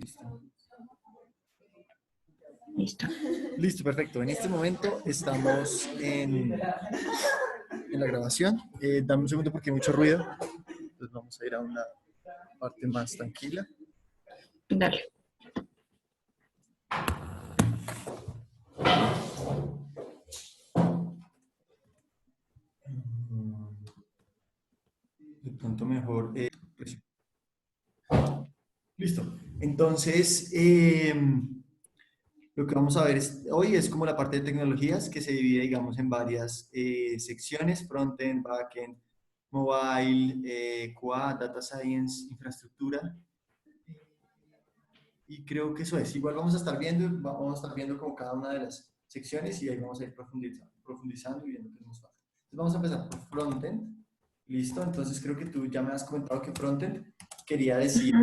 Listo. Listo. Listo, perfecto. En este momento estamos en la grabación. Dame un segundo porque hay mucho ruido. Entonces vamos a ir a una parte más tranquila. Dale. De pronto mejor. Listo. Entonces, lo que vamos a ver hoy es como la parte de tecnologías que se divide, digamos, en varias secciones: frontend, backend, mobile, QA, data science, infraestructura. Y creo que eso es. Igual vamos a estar viendo como cada una de las secciones y ahí vamos a ir profundizando y viendo qué nos falta. Entonces vamos a empezar por frontend. Listo. Entonces creo que tú ya me has comentado que frontend quería decir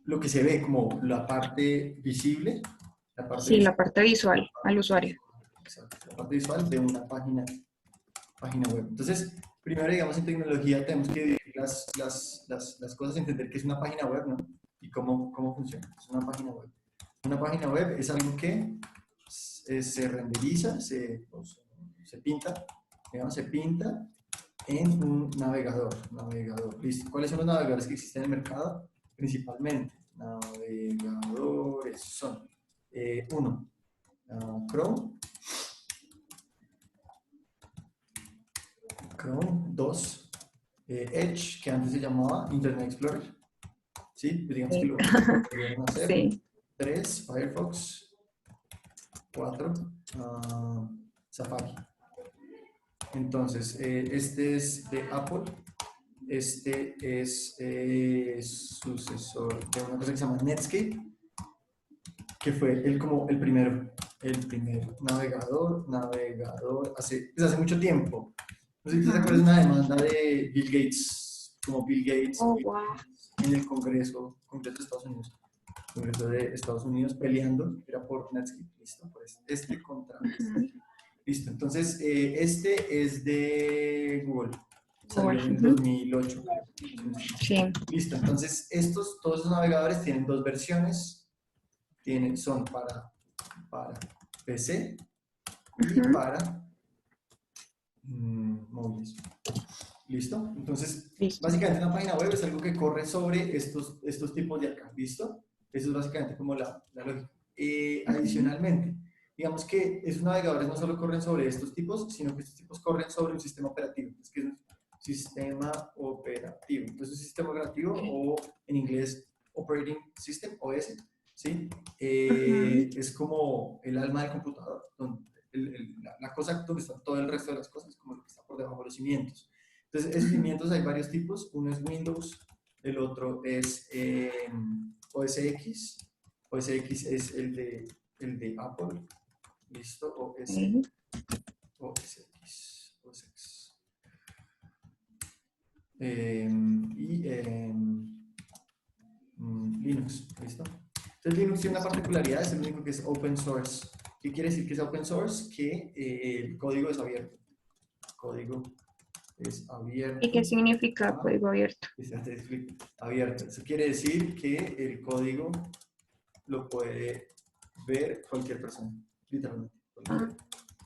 lo que se ve como la parte visible, Sí, la parte visual al usuario. exacto, la parte visual de una página web. Entonces, primero, digamos, en tecnología tenemos que dividir las cosas, entender qué es una página web, ¿no? Y cómo funciona. Es una página web. Una página web es algo que se renderiza, se pinta, digamos, se pinta en un navegador. Listo. ¿Cuáles son los navegadores que existen en el mercado? Principalmente, navegadores son uno, Chrome, 2, Edge, que antes se llamaba Internet Explorer, ¿sí? Pues digamos que Sí. lo volvieron a hacer. Sí. 3, Firefox. 4, Safari. Entonces, este es de Apple. Este es sucesor de una cosa que se llama Netscape, que fue como el primer navegador hace mucho tiempo. No sé si te acuerdas de una demanda de Bill Gates, como Bill Gates Oh, wow. en el Congreso de Estados Unidos. Congreso de Estados Unidos peleando, era por Netscape, listo, pues contra este. Listo, entonces este es de Google, salió en el 2008, creo. Sí. Listo, entonces todos estos navegadores tienen dos versiones, son para PC y para móviles. ¿Listo? Entonces, Listo. básicamente una página web es algo que corre sobre estos tipos de acá. ¿Listo? Eso es básicamente como la lógica. Adicionalmente, digamos que esos navegadores no solo corren sobre estos tipos, sino que estos tipos corren sobre un sistema operativo. Es que es un sistema operativo. Entonces, un sistema operativo, o en inglés Operating System, OS, ¿sí? Es como el alma del computador, donde la cosa donde está todo el resto de las cosas, como lo que está por debajo de los cimientos. Entonces, esos cimientos hay varios tipos. Uno es Windows, el otro es OS X. OS X es el de Apple. ¿Listo? OS X. OS X. Y Linux. ¿Listo? Entonces, Linux tiene una particularidad, es el único que es open source. ¿Qué quiere decir que es open source? Que el código es abierto. El código es abierto. ¿Y qué significa código abierto? Abierto. Eso quiere decir que el código lo puede ver cualquier persona, literalmente. Cualquier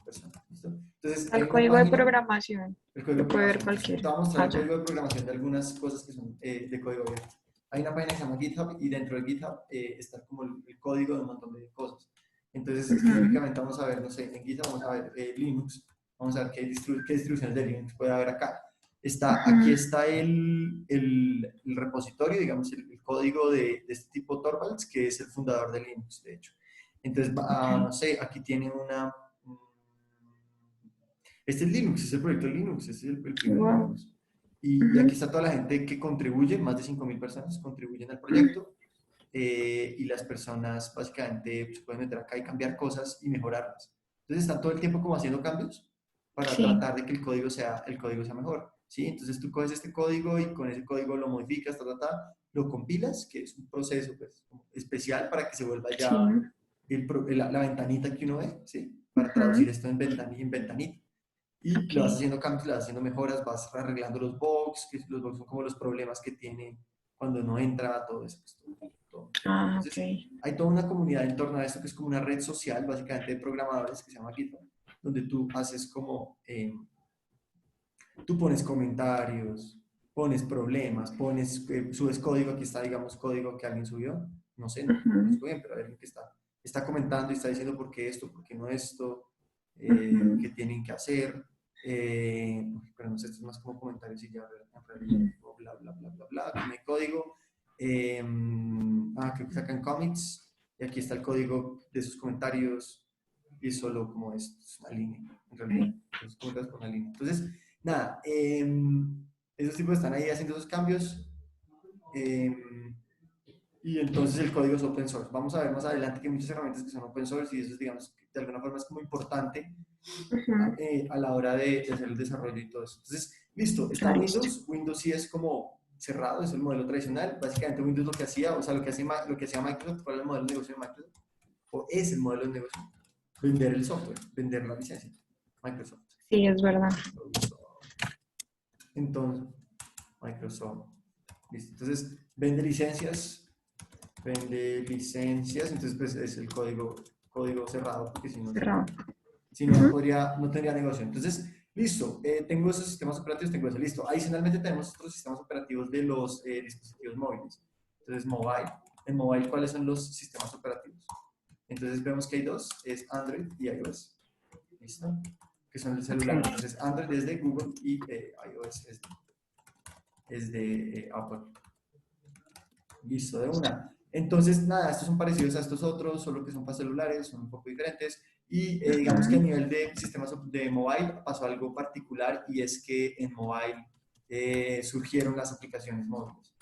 persona. ¿Listo? Entonces, hay El una código de página, programación el código lo de puede ver programación. Entonces, te cualquiera. voy a mostrar el Allá. código de programación de algunas cosas que son de código abierto. Hay una página que se llama GitHub y dentro de GitHub está como el código de un montón de cosas. Entonces, específicamente vamos a ver, no sé, en GitHub vamos a ver Linux, vamos a ver qué distribuciones de Linux puede haber acá. Aquí está el repositorio, digamos, el código de este tipo Torvalds, que es el fundador de Linux, de hecho. Entonces, no sé, aquí tiene este es Linux, es el proyecto Linux, es el primer Linux. Y aquí está toda la gente que contribuye, más de 5.000 personas contribuyen al proyecto. Y las personas básicamente se pueden meter acá y cambiar cosas y mejorarlas. Entonces están todo el tiempo como haciendo cambios para tratar de que el código sea mejor. ¿Sí? Entonces tú coges este código y con ese código lo modificas, lo compilas, que es un proceso pues, especial para que se vuelva ya la ventanita que uno ve, ¿sí? Para traducir esto en ventanita. Y le vas haciendo cambios, le vas haciendo mejoras, vas arreglando los bugs, que los bugs son como los problemas que tiene cuando no entra todo eso. Ah, Entonces, ok. hay toda una comunidad en torno a esto que es como una red social, básicamente de programadores que se llama GitHub, donde tú haces como, tú pones comentarios, pones problemas, subes código, aquí está, digamos, código que alguien subió, no sé, no Ujú, conozco bien, pero hay alguien que está comentando y está diciendo por qué esto, por qué no esto, ujú, qué tienen que hacer, pero no sé, esto es más como comentarios y ya, en realidad, ujú. bla, bla, bla, bla, bla, aquí no hay código, creo que sacan commits, y aquí está el código de sus comentarios, y es solo como es una línea, en realidad, Ok. los comentarios con una línea. Entonces, nada, esos tipos están ahí haciendo esos cambios. eh, y entonces el código es open source. Vamos a ver más adelante que hay muchas herramientas que son open source y eso, digamos, de alguna forma es como importante Ujú. a la hora de hacer el desarrollo y todo eso. Entonces, listo, está Ah, listo. Windows. Windows sí es como cerrado, es el modelo tradicional. Básicamente Windows lo que hacía, o sea, lo que hacía Microsoft, ¿cuál era el modelo de negocio de Microsoft? O es el modelo de negocio, vender el software, vender la licencia. Microsoft. Sí, es verdad. Entonces, Microsoft. Listo. Entonces, vende licencias, entonces pues es el código cerrado, porque si no, Cerrado. si no, Ujú. no tendría negocio. Entonces, listo, tengo esos sistemas operativos, tengo eso, listo. Adicionalmente tenemos otros sistemas operativos de los dispositivos móviles. Entonces, mobile. En mobile, ¿cuáles son los sistemas operativos? Entonces vemos que hay dos, es Android y iOS. ¿Listo? Que son el celular. Ok. Entonces, Android es de Google y iOS es de Apple. Listo, de una. Entonces, nada, estos son parecidos a estos otros, solo que son para celulares, son un poco diferentes. Y digamos que a Ujú. nivel de sistemas de mobile pasó algo particular y es que en mobile surgieron las aplicaciones móviles,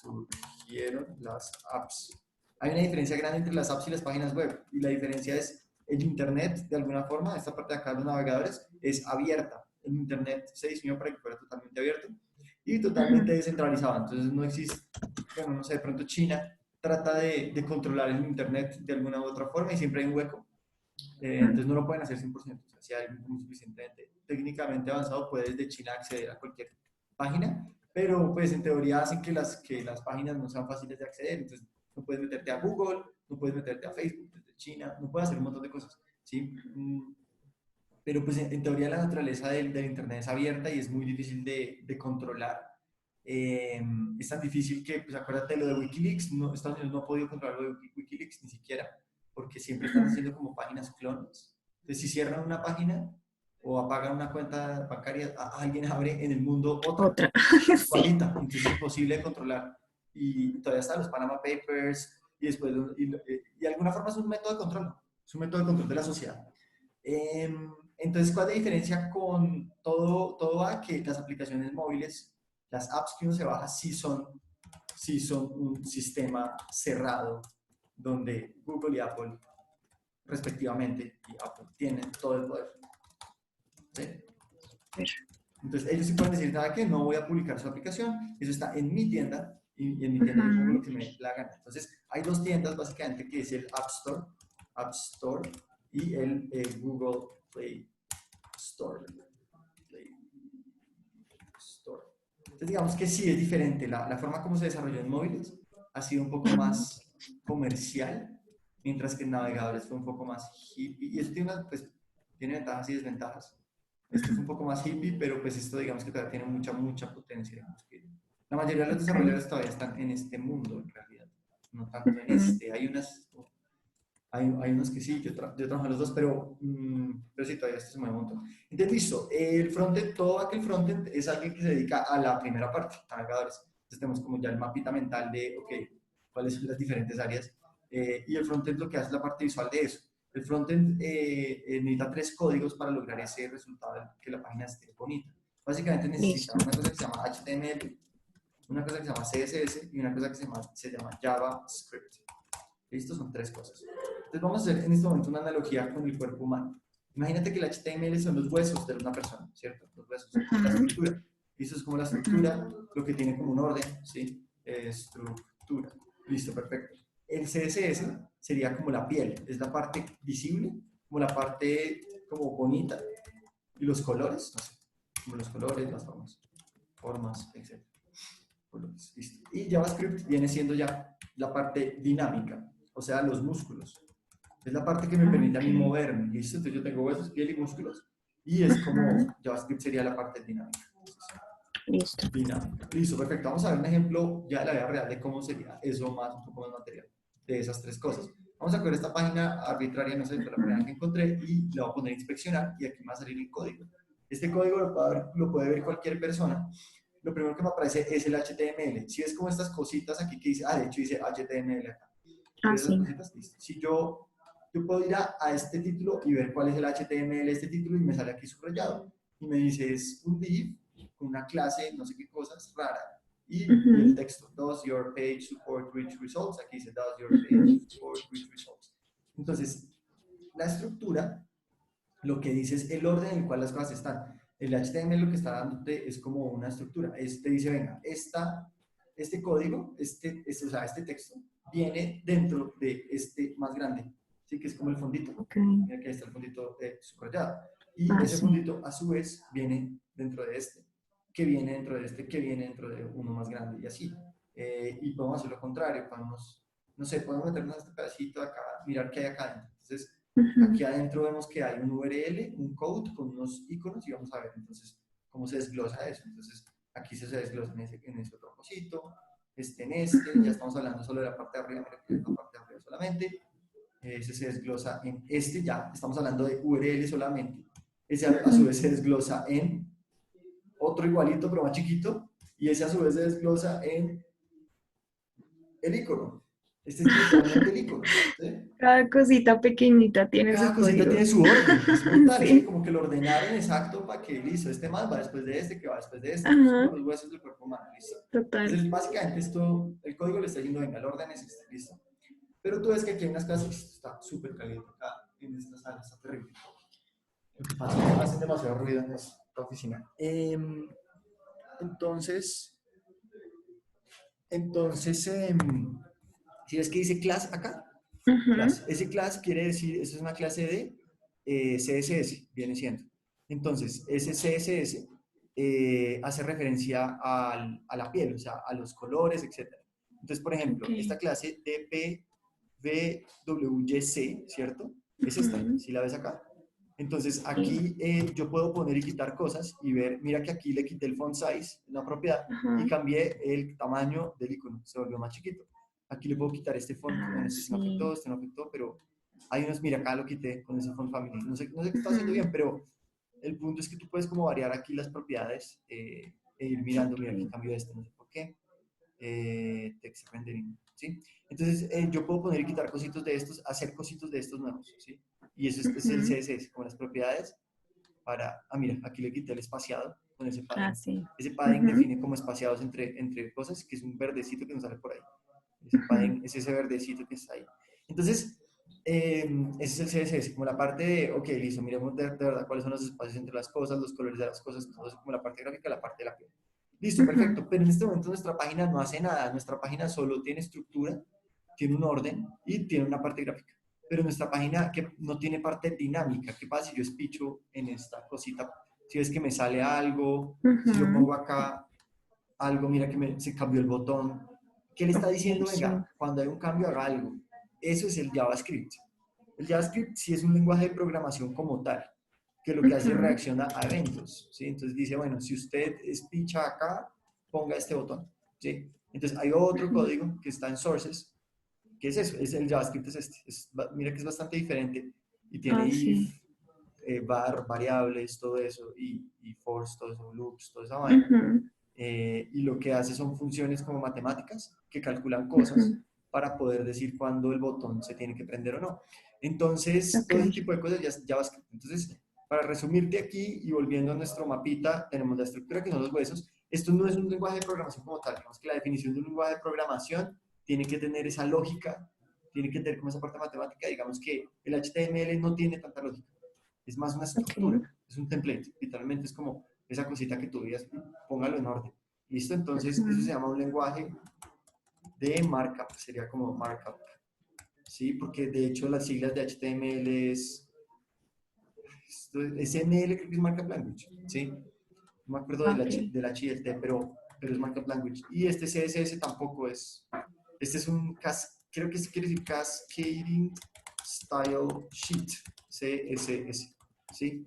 surgieron las apps. Hay una diferencia grande entre las apps y las páginas web y la diferencia es el Internet, de alguna forma, esta parte de acá de los navegadores, es abierta. El Internet se diseñó para que fuera totalmente abierto y totalmente Ujú. descentralizado. Entonces no existe, bueno, no sé, de pronto China trata de controlar el Internet de alguna u otra forma y siempre hay un hueco. Ujú. Entonces no lo pueden hacer 100%. O sea, si hay alguien suficientemente técnicamente avanzado, puede desde China acceder a cualquier página, pero pues en teoría hacen que las páginas no sean fáciles de acceder. Entonces no puedes meterte a Google, no puedes meterte a Facebook desde China, no puedes hacer un montón de cosas. ¿Sí? Pero pues en teoría la naturaleza del Internet es abierta y es muy difícil de controlar. Es tan difícil que, pues acuérdate lo de Wikileaks, no, Estados Unidos no ha podido controlar lo de Wikileaks ni siquiera, porque siempre están Ujú. haciendo como páginas clones. Entonces, si cierran una página o apagan una cuenta bancaria, alguien abre en el mundo otra, Otra. Sí. igualita, entonces es imposible de controlar. Y todavía están los Panama Papers, y después, de alguna forma es un método de control, es un método de control de la sociedad. Entonces, ¿cuál es la diferencia con todo a que las aplicaciones móviles, las apps que uno se baja, sí son un sistema cerrado donde Google y Apple, respectivamente, y Apple tienen todo el poder? ¿Sí? Entonces, ellos sí pueden decir, ¿sabe qué? No voy a publicar su aplicación, eso está en mi tienda y en mi tienda yo pongo lo Ujú. que me dé la gana. Entonces, hay dos tiendas básicamente que es el App Store y el Google Play Store. Play Store. Entonces, digamos que sí es diferente. La forma como se desarrolló en móviles ha sido un poco Ujú. más comercial, mientras que en navegadores fue un poco más hippie. Y eso tiene ventajas y desventajas. Esto es un poco más hippie, pero pues esto digamos que todavía tiene mucha, mucha potencia. Digamos que la mayoría de los Ok. desarrolladores todavía están en este mundo, en realidad. No tanto en Ujú. este. Hay unos que sí, yo trabajo en los dos, pero sí, todavía esto se mueve un montón. Entonces, listo. El frontend, todo aquel frontend es alguien que se dedica a la primera parte, navegadores. Entonces, tenemos como ya el mapita mental de, ok, cuáles son las diferentes áreas. Y el frontend lo que hace es la parte visual de eso. El frontend necesita 3 códigos para lograr ese resultado de que la página esté bonita. Básicamente necesita Listo. una cosa que se llama HTML, una cosa que se llama CSS y una cosa que se llama JavaScript. ¿Listo? Son 3 cosas. Entonces vamos a hacer en este momento una analogía con el cuerpo humano. Imagínate que el HTML son los huesos de una persona, ¿cierto? Los huesos, la Ujú. estructura. Y eso es como la Ujú. estructura, lo que tiene como un orden, ¿sí? Estructura. Listo, perfecto. El CSS sería como la piel, es la parte visible, como la parte como bonita, y los colores, no sé, como los colores, las formas, etc. Listo. Y JavaScript viene siendo ya la parte dinámica, o sea, los músculos. Es la parte que me permite a mí moverme, ¿listo? Entonces yo tengo huesos, piel y músculos, y es como JavaScript sería la parte dinámica. Listo. Dinámica. Listo, perfecto. Vamos a ver un ejemplo ya de la vida real de cómo sería eso más, un poco más material, de esas tres cosas. Vamos a coger esta página arbitraria, no sé, fue la primera que encontré, y le voy a poner inspeccionar, y aquí me va a salir el código. Este código lo puede ver cualquier persona. Lo primero que me aparece es el HTML. Si ves como estas cositas aquí que dice, de hecho dice HTML acá. ¿Ves esas Sí. cositas? Listo. Si yo puedo ir a este título y ver cuál es el HTML de este título y me sale aquí subrayado. Y me dice, es un div con una clase, no sé qué cosas, rara. Y el texto, does your page support rich results? Aquí dice, does your page support rich results? Entonces, la estructura, lo que dice es el orden en el cual las cosas están. El HTML lo que está dándote es como una estructura. Te dice, venga, este código, o sea, este texto, viene dentro de este más grande, ¿sí? Que es como el fondito. Mira que ahí está el fondito subrayado. Y ese fondito, a su vez, viene dentro de este, que viene dentro de este, que viene dentro de uno más grande, y así. Y podemos hacer lo contrario, podemos, no sé, podemos meternos a este pedacito acá, mirar qué hay acá adentro. Entonces, aquí adentro vemos que hay un URL, un code con unos iconos y vamos a ver entonces cómo se desglosa eso. Entonces, aquí se desglosa en ese otro cosito, en este, ya estamos hablando solo de la parte de arriba, mira, la parte de arriba solamente. Ese se desglosa en este, ya estamos hablando de URL solamente. Ese a su vez se desglosa en otro igualito pero más chiquito, y ese a su vez se desglosa en el icono. Este es literalmente el icono, ¿sí? Cada cosita pequeñita tiene Cada su cosita código. tiene su orden, es brutal, ¿sí? Sí. Como que lo ordenaron exacto para que, listo, este más va después de este, que va después de este, es como Ajá, los huesos del cuerpo humano, listo. total. Entonces, básicamente esto, el código le está diciendo, venga, el orden es este, listo. Pero tú ves que aquí hay unas cosas, está súper caliente acá, en esta sala, está terrible. Lo que pasa es que hacen demasiado ruido en esta oficina. Entonces, si ves que dice class acá, class. Ese class quiere decir, esa es una clase de CSS, viene siendo. Entonces, ese CSS hace referencia a la piel, o sea, a los colores, etc. Entonces, por ejemplo, esta clase DPWC, ¿cierto? Es esta, si la ves acá. Entonces, aquí yo puedo poner y quitar cosas y ver, mira que aquí le quité el font size, una propiedad, y cambié el tamaño del icono, se volvió más chiquito. Aquí le puedo quitar este font, bueno, este no afectó, pero hay unos, mira, acá lo quité con ese font family. No sé qué está haciendo bien, pero el punto es que tú puedes como variar aquí las propiedades e ir mirando, mira, aquí cambio este, no sé por qué. Text rendering, ¿sí? Entonces, yo puedo poner y quitar cositos de estos, hacer cositos de estos nuevos, ¿sí? Y eso es el CSS, como las propiedades para, mira, aquí le quité el espaciado con ese padding. Ese padding define como espaciados entre cosas, que es un verdecito que nos sale por ahí. Ese padding es ese verdecito que está ahí. Entonces, ese es el CSS, como la parte de, ok, listo, miremos de verdad cuáles son los espacios entre las cosas, los colores de las cosas, todo eso como la parte gráfica, la parte de la piel. Listo, perfecto, pero en este momento nuestra página no hace nada, nuestra página solo tiene estructura, tiene un orden y tiene una parte gráfica. Pero nuestra página que no tiene parte dinámica, ¿qué pasa si yo espicho en esta cosita? Si ves que me sale algo, si yo pongo acá algo, mira que se cambió el botón. ¿Qué le está diciendo? Venga, cuando hay un cambio haga algo. Eso es el JavaScript. El JavaScript sí es un lenguaje de programación como tal, que lo que hace es reacciona a eventos, ¿sí? Entonces dice, bueno, si usted espicha acá, ponga este botón, ¿sí? Entonces hay otro código que está en sources, que es eso, es el JavaScript es este. Mira que es bastante diferente y tiene if, var, variables, todo eso, y force, todo eso, loops, toda esa vaina. Y lo que hace son funciones como matemáticas que calculan cosas para poder decir cuándo el botón se tiene que prender o no. Entonces, todo ese tipo de cosas ya es JavaScript. Entonces, para resumirte aquí y volviendo a nuestro mapita, tenemos la estructura que son los huesos. Esto no es un lenguaje de programación como tal. Digamos que la definición de un lenguaje de programación tiene que tener esa lógica, tiene que tener como esa parte matemática. Digamos que el HTML no tiene tanta lógica. Es más una estructura, es un template. Literalmente es como esa cosita que tú digas, póngalo en orden. ¿Listo? Entonces, eso se llama un lenguaje de markup, sería como markup. ¿Sí? Porque de hecho las siglas de HTML es SML, creo que es Markup Language. ¿Sí? No me acuerdo del H y del T, pero pero es Markup Language. Y este CSS tampoco es, este es un, creo que quiere decir Cascading Style Sheet, CSS, ¿sí?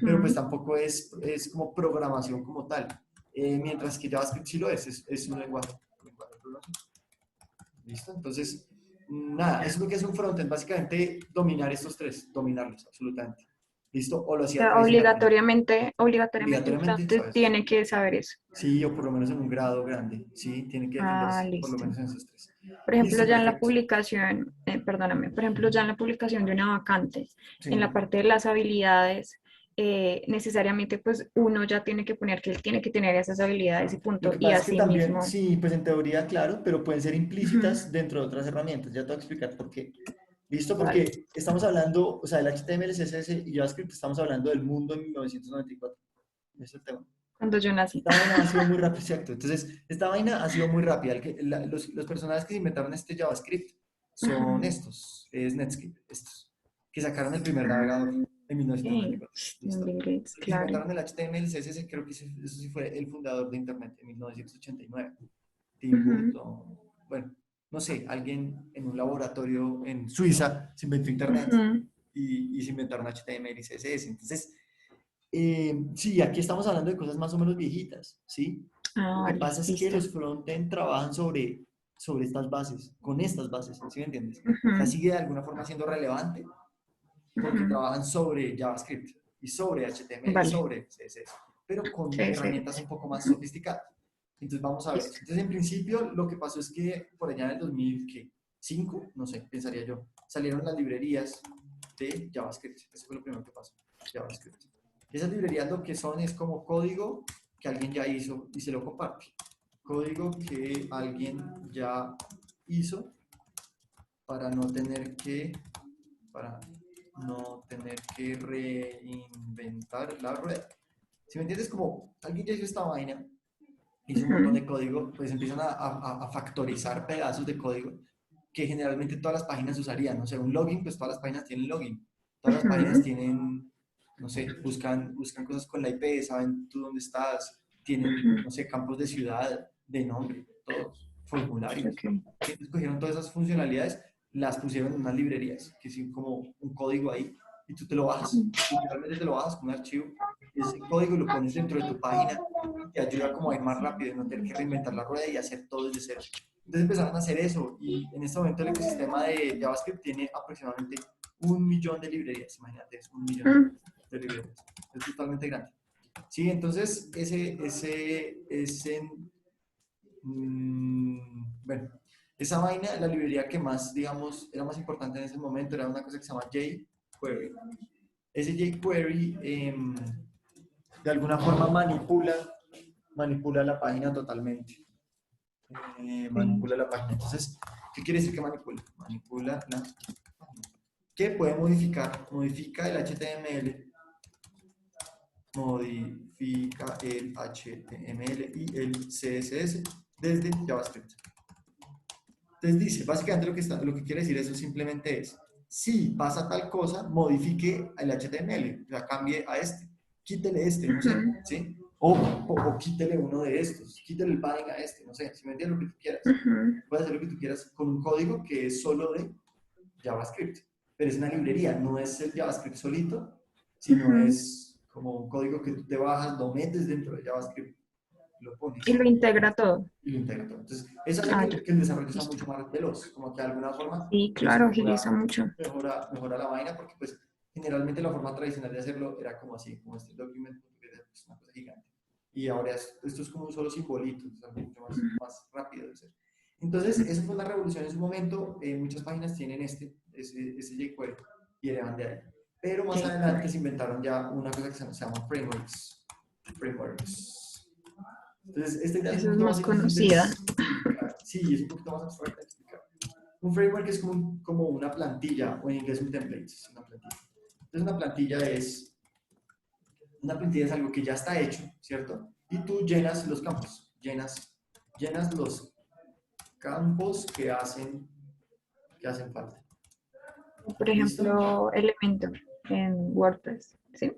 Pero pues tampoco es como programación como tal. Mientras que JavaScript sí lo es un lenguaje de programación. ¿Listo? Entonces, nada, eso es lo que es un frontend, básicamente dominar estos tres, dominarlos absolutamente. ¿Listo? O lo O hacía sea, tradicionalmente. obligatoriamente un Obligatoriamente, frontend ¿sabes? tiene que saber eso. Sí, o por lo menos en un grado grande, sí, tiene que Ah, defenderse, por lo listo. menos en esos tres. Por ejemplo, Listo, ya en la perfecto. publicación, perdóname, por ejemplo, ya en la publicación de una vacante, en la Sí. parte de las habilidades, necesariamente pues uno ya tiene que poner que él tiene que tener esas habilidades y Lo punto, que y pasa es que así también, mismo. sí, pues en teoría, claro, pero pueden ser Ujú, implícitas dentro de otras herramientas. Ya te voy a explicar por qué. ¿Listo? vale. Porque estamos hablando, o sea, el HTML, CSS y JavaScript, estamos hablando del mundo en 1994. Ese es el tema. Cuando yo nací. Esta vaina ha sido muy rápida, exacto. Entonces, esta vaina ha sido muy rápida. Los personajes que se inventaron este JavaScript son Ujú. estos, es Netscape, estos, que sacaron el primer navegador Ah, en ok. 1994. ¿Listo? Bill Gates, Los que claro. inventaron el HTML, CSS, creo que eso sí fue el fundador de Internet en 1989. Tim Ujú, Burton, bueno, no sé, alguien en un laboratorio en Suiza se inventó Internet ujú. y se inventaron HTML y CSS. Entonces, sí, aquí estamos hablando de cosas más o menos viejitas, ¿sí? Ah, Lo que vale, pasa es que listo. los frontend trabajan sobre estas bases, con estas bases, ¿sí me entiendes? O sea, Ujú, sigue de alguna forma siendo relevante porque ujú. trabajan sobre JavaScript y sobre HTML y Vale, sobre CSS, pero con sí, sí. herramientas un poco más Ujú, sofisticadas. Entonces vamos a ver listo. eso. Entonces en principio lo que pasó es que por allá en el 2005, no sé, pensaría yo, salieron las librerías de JavaScript. Eso fue lo primero que pasó, JavaScript. Esas librerías lo que son es como código que alguien ya hizo y se lo comparte. Código que alguien ya hizo para no tener que, para no tener que reinventar la rueda. Si me entiendes, como alguien ya hizo esta vaina, hizo un montón Ujú, de código, pues empiezan a factorizar pedazos de código que generalmente todas las páginas usarían. No sé, un login, pues todas las páginas tienen login. Todas las páginas ujú. tienen, no sé, buscan cosas con la IP, saben tú dónde estás, tienen, Ujú, no sé, campos de ciudad, de nombre, todos, formularios. ok. Entonces cogieron todas esas funcionalidades, las pusieron en unas librerías, que es como un código ahí, y tú te lo bajas, literalmente te lo bajas con un archivo, y ese código lo pones dentro de tu página y te ayuda como a ir más rápido y no tener que reinventar la rueda y hacer todo desde cero. Entonces empezaron a hacer eso y en este momento el ecosistema de JavaScript tiene aproximadamente 1 millón de librerías, imagínate, es 1 millón Mm, de librerías, es totalmente grande. Sí, entonces bueno, esa vaina, la librería que más, digamos, era más importante en ese momento era una cosa que se llama jQuery. Ese jQuery de alguna forma manipula la página totalmente. sí. Manipula la página. Entonces, ¿qué quiere decir que manipula? Manipula la página. ¿Qué puede modificar? Modifica el HTML, modifica el HTML y el CSS desde JavaScript. Entonces dice, básicamente lo que quiere decir eso simplemente es, si pasa tal cosa, modifique el HTML, o sea, cambie a este, quítele este, no sé, Ujú, ¿sí? O quítele uno de estos, quítele el padding a este, no sé, si me entiendes lo que tú quieras. ujú. Puedes hacer lo que tú quieras con un código que es solo de JavaScript, pero es una librería, no es el JavaScript solito, sino Ujú. es como un código que tú te bajas, lo metes dentro de JavaScript, lo Y pones lo integra todo. y lo integra todo. Entonces, eso hace Ah, ya. que el desarrollo sea Listo. mucho más veloz, como que de alguna forma Sí, pues claro, agiliza mucho. mejora la vaina, porque pues generalmente la forma tradicional de hacerlo era como así, como este document, que es una cosa gigante. Y ahora esto es como un solo simbolito, es algo mucho más rápido de hacer. Entonces, eso fue una revolución en su momento. Muchas páginas tienen ese jQuery y heredan de ahí. Pero más adelante jQuery. se inventaron ya una cosa que se llama frameworks. Frameworks. Entonces, esta idea es un Esa es poquito más más difícil de conocida. explicar. Sí, es un poquito más abstracta de explicar. Un framework es como una plantilla, o en inglés un template, es una plantilla. Entonces, una plantilla es algo que ya está hecho, ¿cierto? Y tú llenas los campos, llenas los campos que hacen falta. Por ¿Listo? ejemplo, Elementor en WordPress. ¿Sí?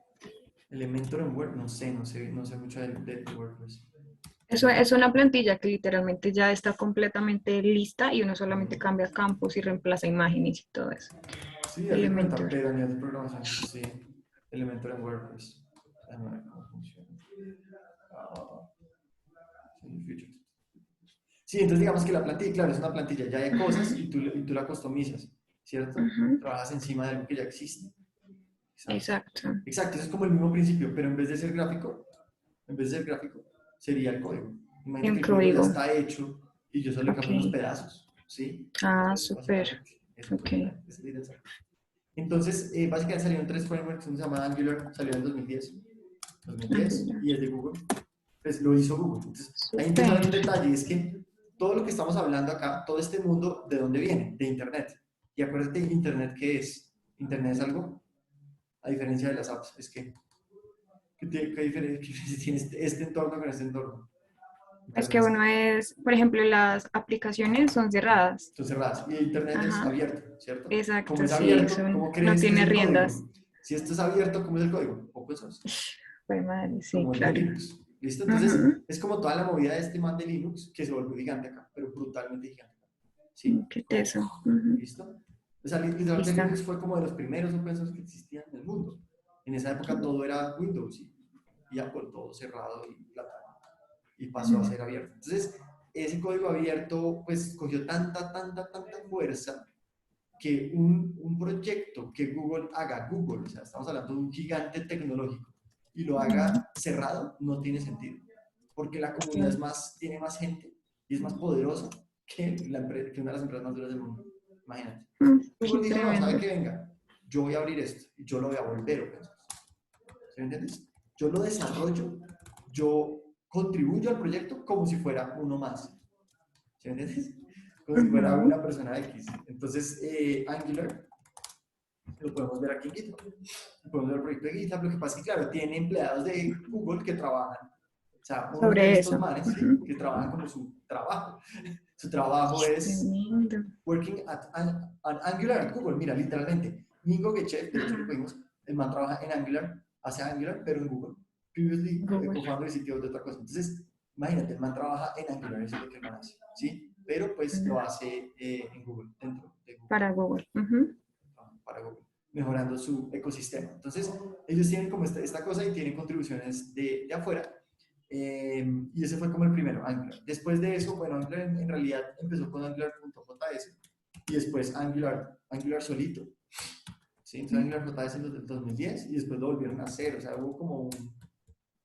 Elementor en Word, no sé mucho de WordPress. Eso es una plantilla que literalmente ya está completamente lista y uno solamente Ujú. cambia campos y reemplaza imágenes y todo eso. Sí, haz de cuenta, Elementor. pero a nivel de programación, sí. Elementor en WordPress. Déjame ver cómo funciona. Ah, sí, features. Sí, entonces digamos que la plantilla, claro, es una plantilla ya de cosas Ujú, y tú la customizas, ¿cierto? ujú, Trabajas encima de algo que ya existe. Exacto. exacto. Exacto, eso es como el mismo principio, pero en vez de ser gráfico, en vez de ser gráfico, sería el código. Imagínate En que el código ya código. está hecho y yo solo le Ok. cambio unos pedazos, ¿sí? Ah, súper. Básicamente, eso Ok. pues es la idea. Entonces, básicamente salieron tres frameworks, uno se llama Angular, salió en 2010 Angular. y es de Google, pues lo hizo Google. Entonces, ahí empieza a haber Súper. un detalle, es que todo lo que estamos hablando acá, todo este mundo, ¿de dónde viene? De Internet. Y acuérdate, Internet, ¿qué es? Internet es algo, a diferencia de las apps, es que, ¿qué diferencia tiene este entorno con este entorno? Es que Internet uno es, por ejemplo, las aplicaciones son cerradas. son cerradas y Internet es Ajá. abierto, ¿cierto? Como Exacto, es sí, eso abierto, ¿cómo no crees que es tiene el riendas. código? Si esto es abierto, ¿cómo es el código? Open source. Pues madre, sí, Como el de claro. Linux. ¿Listo? Entonces, Ujú. es como toda la movida de este man de Linux que se volvió gigante acá, pero brutalmente gigante acá. ¿Sí? Qué Como, teso. Ujú. ¿listo? O sea, literalmente Listo. Linux fue como de los primeros open source que existían en el mundo. En esa época todo era Windows y Apple, todo cerrado y plata, y pasó a Ujú. ser abierto. Entonces, ese código abierto pues cogió tanta fuerza que un proyecto que Google haga, Google, o sea, estamos hablando de un gigante tecnológico, y lo Ujú. haga cerrado, no tiene sentido. Porque la comunidad Sí. tiene más gente y es más poderosa que, que una de las empresas más duras del mundo. Imagínate. Qué Google dijo, no, ¿sabe tremendo. qué? Venga, yo voy a abrir esto y yo lo voy a volver open source. ¿Sí me entiendes? Yo lo desarrollo, yo contribuyo al proyecto como si fuera uno más. ¿Sí me entiendes? Como si fuera Ujú. una persona X. Entonces, Angular lo podemos ver aquí en GitHub. Podemos ver el proyecto de GitHub. Lo que pasa es que, claro, tiene empleados de Google que trabajan. O sea, uno de Sobre estos eso. manes, ¿sí? Ujú. Que trabajan como su trabajo. Su trabajo es Tremendo. working at an Angular at Google. Mira, literalmente. Mingo Getchell, de hecho lo Ajá. cogimos, el man trabaja en Angular, hace Angular, pero en Google. Previously, Google. co-founder y CTO de otra cosa. Entonces, imagínate, el man trabaja en Angular, eso es lo que el man hace, ¿sí? Pero pues lo hace en Google, dentro de Google, Para Google. Ujú. para Google, mejorando su ecosistema. Entonces, ellos tienen como esta cosa y tienen contribuciones de afuera. Y ese fue como el primero, Angular. Después de eso, bueno, Angular en realidad empezó con Angular.js y después Angular solito. ¿Sí? Entonces Angular.js en el 2010 y después lo volvieron a hacer. O sea, hubo como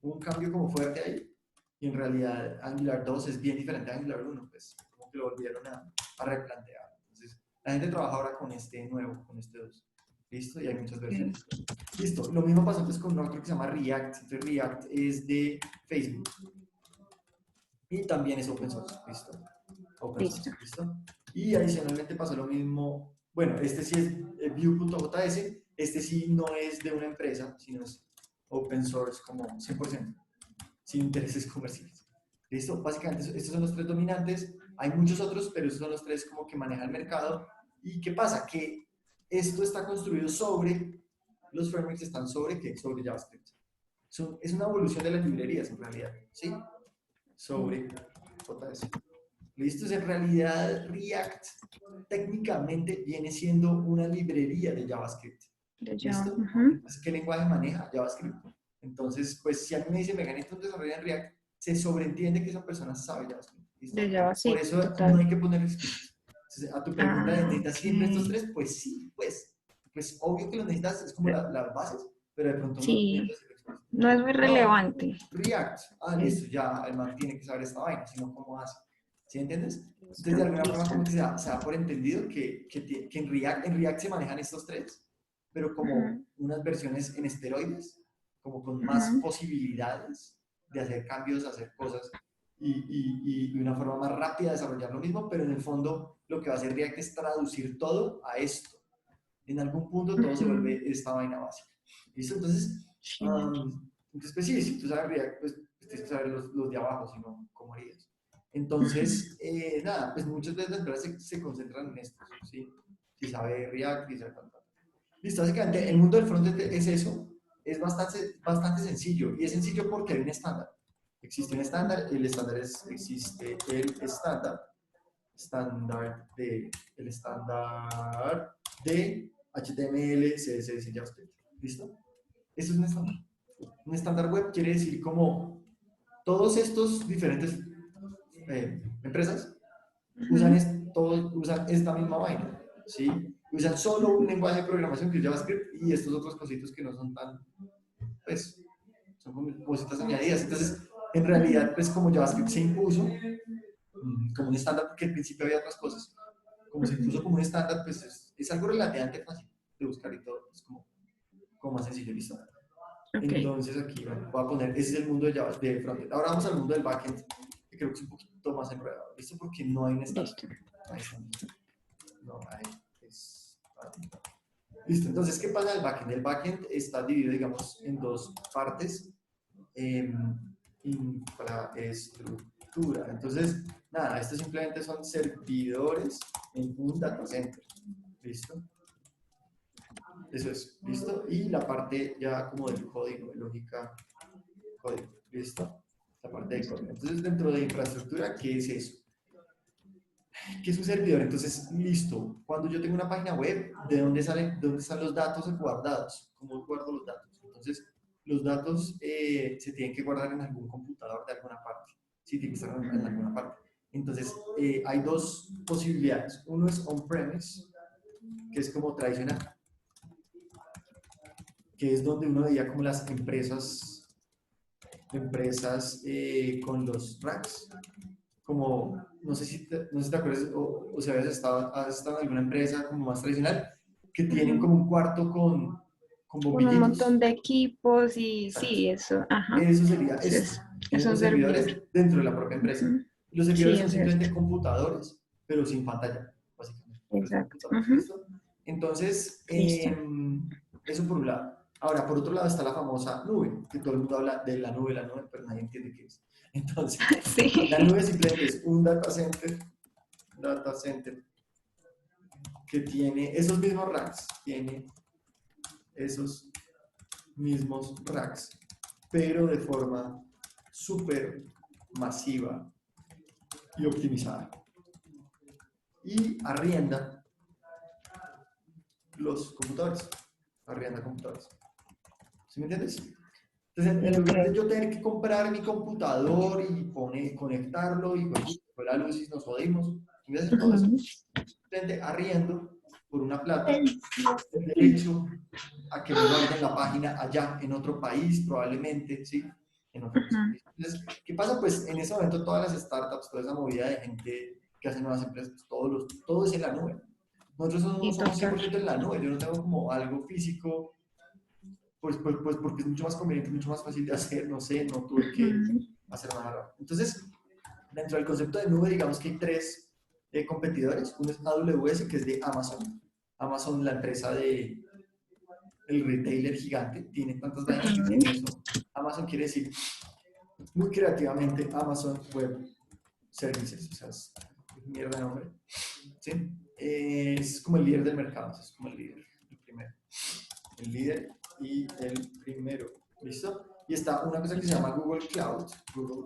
un cambio como fuerte ahí. Y en realidad Angular 2 es bien diferente a Angular 1, pues como que lo volvieron a replantear. Entonces, la gente trabaja ahora con este nuevo, con este 2. ¿Listo? Y hay muchas Ok. versiones. Listo. Lo mismo pasó entonces con otro que se llama React. Entonces React es de Facebook y también es open source. ¿Listo? Open Listo. source. ¿Listo? Y adicionalmente pasó lo mismo. Bueno, este sí es Vue.js. Este sí no es de una empresa, sino es open source como 100%, sin intereses comerciales. ¿Listo? Básicamente estos son los tres dominantes. Hay muchos otros, pero esos son los tres como que maneja el mercado. ¿Y qué pasa? Que esto está construido sobre, los frameworks están sobre, ¿qué? Sobre JavaScript. Es una evolución de las librerías en realidad, ¿sí? Sobre JS. ¿Listo? En realidad React técnicamente viene siendo una librería de JavaScript. De ya. ¿Listo? Ujú. Entonces, ¿qué lenguaje maneja? JavaScript. Entonces, pues si a mí me dice, me gané un desarrollo en React, se sobreentiende que esa persona sabe JavaScript. De ¿Listo? Java, Por sí, eso no total. hay que poner scripts. Entonces, a tu pregunta de, Ah, ¿necesitas ok. siempre estos tres? Pues sí, pues obvio que lo necesitas, es como las bases, pero de pronto no tienes que Sí, hacerlo explícito. no es muy No, relevante. React, Eh, listo, ya el man tiene que saber esta vaina, sino cómo hace. ¿Sí entiendes? Entonces, de Listo, alguna forma, listo. como que se da por entendido que en React se manejan estos tres, pero como Ujú, unas versiones en esteroides, como con más ujú, posibilidades de hacer cambios, hacer cosas y de una forma más rápida desarrollar lo mismo, pero en el fondo lo que va a hacer React es traducir todo a esto. En algún punto todo se ujú. vuelve esta vaina básica. ¿Listo? Entonces, Genial. pues sí, si tú sabes React, pues tienes que saber los de abajo, si no, ¿cómo harías? Entonces, nada, pues muchas veces las empresas se concentran en esto, ¿sí? Si sabe React, y sabe tal. Listo, básicamente el mundo del frontend es eso, es bastante sencillo, y es sencillo porque hay un estándar. existe un estándar, existe el estándar de HTML, CSS y JavaScript. ¿Listo? Eso es un estándar. Un estándar web quiere decir como todos estos diferentes empresas todos usan esta misma vaina, ¿sí? Usan solo un lenguaje de programación que es JavaScript y estos otros cositos que no son tan, pues, son como cositas añadidas. Entonces, en realidad, pues como JavaScript se impuso como un estándar, porque al principio había otras cosas, como se impuso como un estándar, pues es algo relativamente fácil de buscar y todo, es como más sencillo, ¿listo? Ok, Entonces aquí voy a poner, ese es el mundo de Java, de frontend. Ahora vamos al mundo del backend, que creo que es un poquito más enredado, ¿listo? Porque no hay un estándar. listo. Ahí está. No hay estándar. Listo, entonces, ¿qué pasa en el backend? El backend está dividido, digamos, en dos partes. Infraestructura. Entonces, nada, estos simplemente son servidores en un data center. ¿Listo? Eso es, ¿listo? Y la parte ya como del código, de lógica, código, ¿listo? La parte de código. Entonces, dentro de infraestructura, ¿qué es eso? ¿Qué es un servidor? Entonces, listo. Cuando yo tengo una página web, ¿de dónde están los datos guardados? ¿Cómo guardo los datos? Entonces, los datos se tienen que guardar en algún computador de alguna parte. Sí, tienen que estar en alguna parte. Entonces, hay dos posibilidades. Uno es on-premise, que es como tradicional, que es donde uno veía como las empresas con los racks, como, no sé si te acuerdas o si has estado en alguna empresa como más tradicional, que tienen como un cuarto con Con un montón bombillitos. de equipos y Exacto. sí, eso, ajá. Eso sería Sí, esto, es o un servidor. servidores dentro de la propia empresa. Ujú. Los Sí, servidores son es esto. simplemente computadores, pero sin pantalla, básicamente. Pero son Exacto. computadores, Ujú. ¿listo? Entonces, Listo. eso por un lado. Ahora, por otro lado está la famosa nube, que todo el mundo habla de la nube, pero nadie entiende qué es. Entonces, la Sí. nube simplemente es un data center que tiene esos mismos racks, tiene esos mismos racks, pero de forma súper masiva y optimizada. Y arrienda los computadores. Arrienda computadores. ¿Sí me entiendes? Entonces, en Ok. lugar de yo tener que comprar mi computador y conectarlo y fue la luz y nos jodimos, en vez de hacer todo eso, Ujú. simplemente arriendo por una plata el derecho a que me guarden la página allá, en otro país, probablemente, ¿sí? En otro país. Ujú. Entonces, ¿qué pasa? Pues en ese momento todas las startups, toda esa movida de gente que hace nuevas empresas, pues, todo es en la nube. Nosotros no Y somos total. 100% en la nube, yo no tengo como algo físico, pues porque es mucho más conveniente, mucho más fácil de hacer, no sé, no tuve que Ujú. hacer nada raro. Entonces, dentro del concepto de nube, digamos que hay tres competidores. Uno es AWS, que es de Amazon. Amazon, la empresa de el retailer gigante, tiene tantas vainas que Ujú. tiene eso. Amazon quiere decir muy creativamente Amazon Web Services, o sea, es mierda de nombre. ¿Sí? Es como el líder del mercado, es como el líder, el primero. El líder y el primero. ¿Listo? Y está una cosa que se llama Google Cloud, Ujú.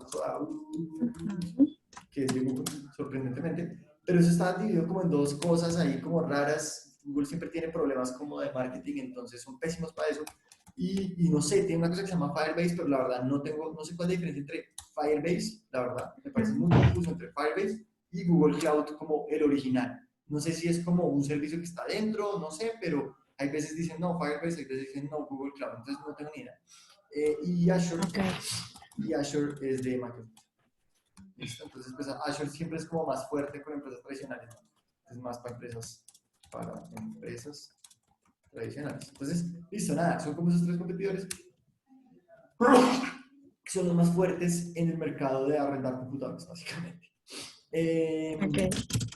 que es de Google, sorprendentemente, pero eso está dividido como en dos cosas ahí como raras. Google siempre tiene problemas como de marketing, entonces son pésimos para eso. Y no sé, tiene una cosa que se llama Firebase, pero la verdad no sé cuál es la diferencia entre Firebase, la verdad, me parece muy confuso entre Firebase y Google Cloud como el original. No sé si es como un servicio que está dentro, no sé, pero hay veces dicen no Firebase, hay veces dicen no Google Cloud, entonces no tengo ni idea. Ok. Y Azure es de Microsoft. ¿Listo? Entonces, pues Azure siempre es como más fuerte con empresas tradicionales, ¿no? Es más para empresas tradicionales. Entonces, listo, nada, son como esos tres competidores que son los más fuertes en el mercado de arrendar computadores, básicamente. Eh, Ok.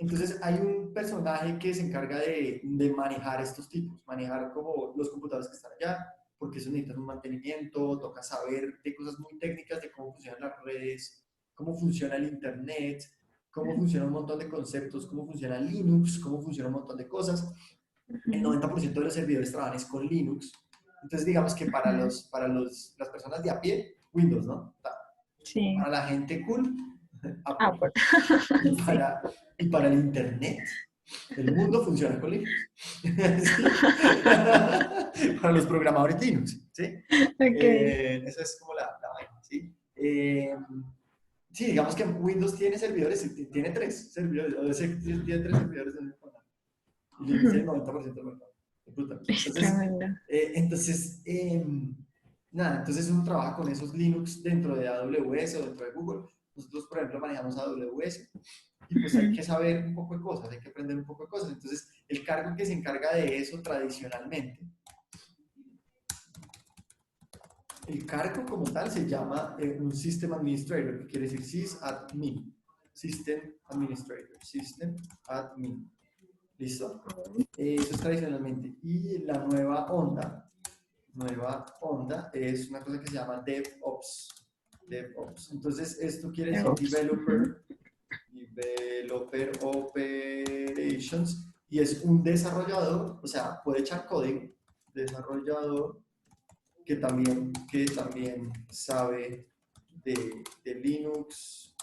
entonces, hay un personaje que se encarga de manejar estos tipos, manejar como los computadores que están allá, porque eso necesitan un mantenimiento, toca saber de cosas muy técnicas de cómo funcionan las redes, cómo funciona el Internet, cómo funciona un montón de conceptos, cómo funciona Linux, cómo funciona un montón de cosas. El Ujú. 90% de los servidores trabajan es con Linux. Entonces, digamos que Ujú. las personas de a pie, Windows, ¿no? Sí. Para la gente cool, Ah, Apple. por... Y sí. para, y para el Internet, el mundo funciona con Linux. ¿Sí? Para los programadores Linux, ¿sí? Ok. Esa es como la vaina, ¿sí? Sí, digamos que Windows tiene servidores, tiene tres servidores, o sea, tiene tres servidores en el canal. Y Linux tiene Ujú. el 90% del mercado. Es brutal. Es tremendo. Nada, entonces uno trabaja con esos Linux dentro de AWS o dentro de Google. Nosotros, por ejemplo, manejamos AWS y pues hay Ujú. que saber un poco de cosas, hay que aprender un poco de cosas. Entonces, el cargo que se encarga de eso tradicionalmente, el cargo como tal se llama un System Administrator, que quiere decir sysadmin. System Administrator, System Admin. ¿Listo? Eso es tradicionalmente. Y la nueva onda es una cosa que se llama DevOps. DevOps. Entonces, esto quiere decir DevOps. Ujú. Developer Operations, y es un desarrollador, o sea, puede echar código, desarrollador que también sabe de Linux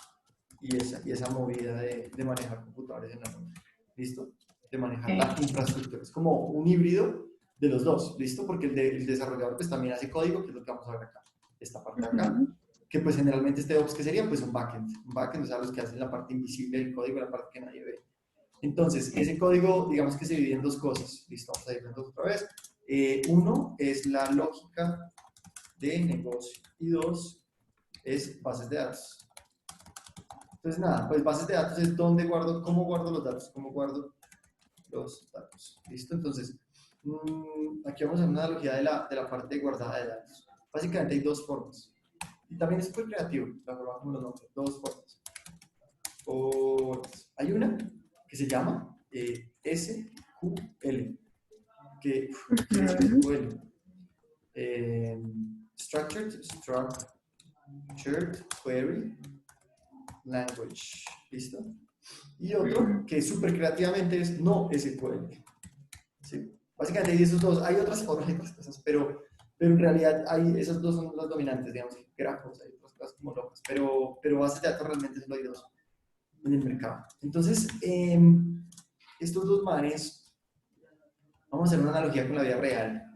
y esa movida de manejar computadores en la nube. ¿Listo? De manejar la Ok. infraestructura. Es como un híbrido de los dos, ¿listo? Porque el desarrollador pues también hace código, que es lo que vamos a ver acá, esta parte de acá, Ujú. que pues generalmente este DevOps que sería pues un backend, o sea, los que hacen la parte invisible del código, la parte que nadie ve. Entonces, Ok. ese código, digamos que se divide en dos cosas, ¿listo? Vamos a ir viendo otra vez. Uno es la lógica de negocio y dos es bases de datos. Entonces, nada, pues bases de datos es dónde guardo, cómo guardo los datos, cómo guardo los datos. ¿Listo? Entonces, aquí vamos a una analogía de la parte de guardada de datos. Básicamente hay dos formas. Y también es súper creativo, la forma como lo nombro. Dos formas. Hay una que se llama SQL, que quiere decir Ujú. SQL. Structured Query Language. ¿Listo? Y otro Ujú. que súper creativamente es no SQL. ¿Sí? Básicamente hay esos dos. Hay otras cosas, pero en realidad esas dos son las dominantes, digamos, grafos, hay otras cosas como locas, pero bases de datos realmente solo hay dos en el mercado. Entonces, estos dos manes, vamos a hacer una analogía con la vida real.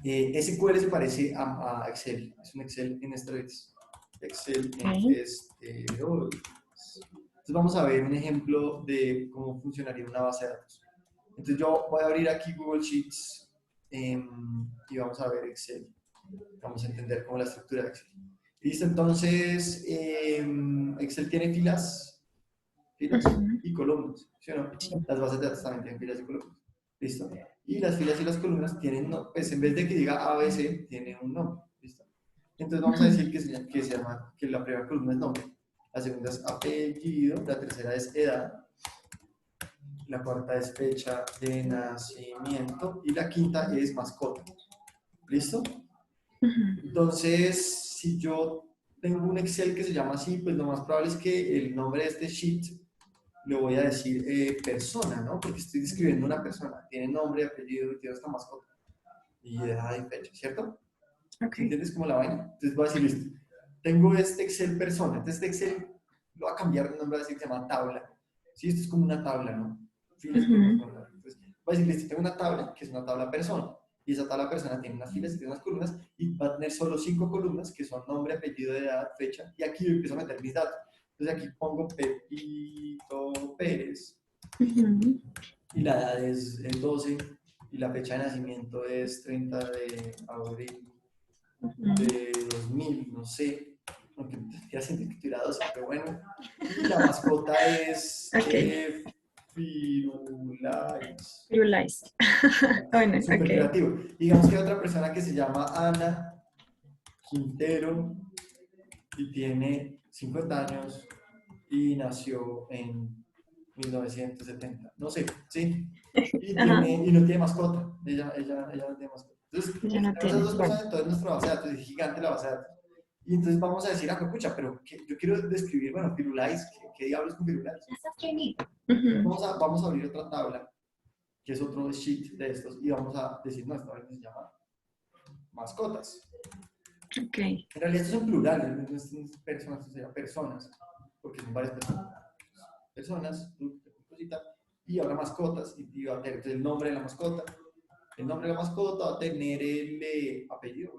SQL se parece a Excel, es un Excel en esteroides. Excel en Ok. esteroides. Entonces vamos a ver un ejemplo de cómo funcionaría una base de datos. Entonces yo voy a abrir aquí Google Sheets y vamos a ver Excel. Vamos a entender cómo la estructura de Excel. Listo, entonces Excel tiene filas Ujú. y columnas, ¿sí o no? Sí. Las bases de datos también tienen filas y columnas. ¿Listo? Y las filas y las columnas tienen, pues en vez de que diga ABC, tiene un nombre. ¿Listo? Entonces vamos a Ujú. decir que la primera columna es nombre, la segunda es apellido, la tercera es edad, la cuarta es fecha de nacimiento y la quinta es mascota. ¿Listo? Ujú. Entonces, si yo tengo un Excel que se llama así, pues lo más probable es que el nombre de este sheet le voy a decir persona, ¿no? Porque estoy describiendo una persona. Tiene nombre, apellido y tiene esta mascota. Y edad y fecha, ¿cierto? Ok. ¿Sí entiendes cómo la vaina? Entonces voy a decir, listo. Tengo este Excel persona. Entonces este Excel lo voy a cambiar de nombre, voy a decir que se llama tabla. Sí, esto es como una tabla, ¿no? Filas, columnas, Ujú. columnas. Entonces voy a decir, listo, tengo una tabla, que es una tabla persona. Y esa tabla persona tiene unas filas y tiene unas columnas y va a tener solo 5 columnas que son nombre, apellido, edad, fecha. Y aquí yo empiezo a meter mis datos. Entonces aquí pongo Pepito Pérez Ujú. y la edad es 12 y la fecha de nacimiento es 30 de abril Ujú. de 2000, no sé, aunque ya sentí que estoy a 12, pero bueno. Y la mascota es Ok. Firulais. Firulais. Bueno, Súper ok. creativo. Digamos que hay otra persona que se llama Ana Quintero y tiene 50 años y nació en 1970. No sé, ¿sí? Ajá. Y no tiene mascota. Ella no tiene mascota. Entonces, Ya si no tenemos esas tiene. dos Bueno. personas, entonces nuestra base de datos es gigante la base de datos. Y entonces vamos a decir, pucha, pero yo quiero describir, bueno, Firulais, ¿qué diablos con Firulais? Ujú. Vamos a abrir otra tabla, que es otro sheet de estos, y vamos a decir, no, esta vez se llama mascotas. Ok. En realidad esto es en plural, no es personas, esto sería personas, porque son varias personas. Personas, cosita, y ahora mascotas, y va a tener el nombre de la mascota. El nombre de la mascota va a tener el apellido,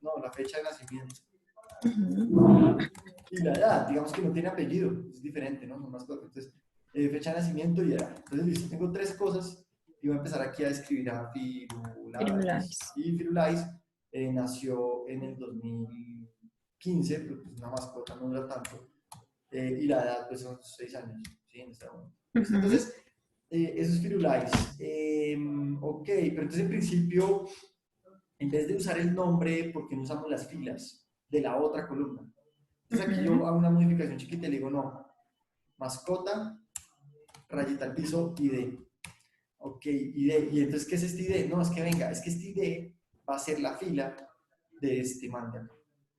no, la fecha de nacimiento. Ujú. Y la edad, digamos que no tiene apellido, es diferente, ¿no? Son mascotas. Entonces, fecha de nacimiento y edad. Entonces, listo, tengo tres cosas y voy a empezar aquí a escribir a Firulais. Firulais. Y Firulais nació en el 2015, pero pues una mascota no dura tanto. Y la edad, pues son 6 años, ¿sí? En este momento. ¿Listo? Ujú. Entonces, eso es Firulais. Ok, pero entonces en principio, en vez de usar el nombre, ¿por qué no usamos las filas de la otra columna? Entonces aquí Ujú. yo hago una modificación chiquita y le digo, no, mascota, rayita al piso, ID. Ok, ID. ¿Y entonces qué es este ID? No, es que venga, es que este ID va a ser la fila de este manga.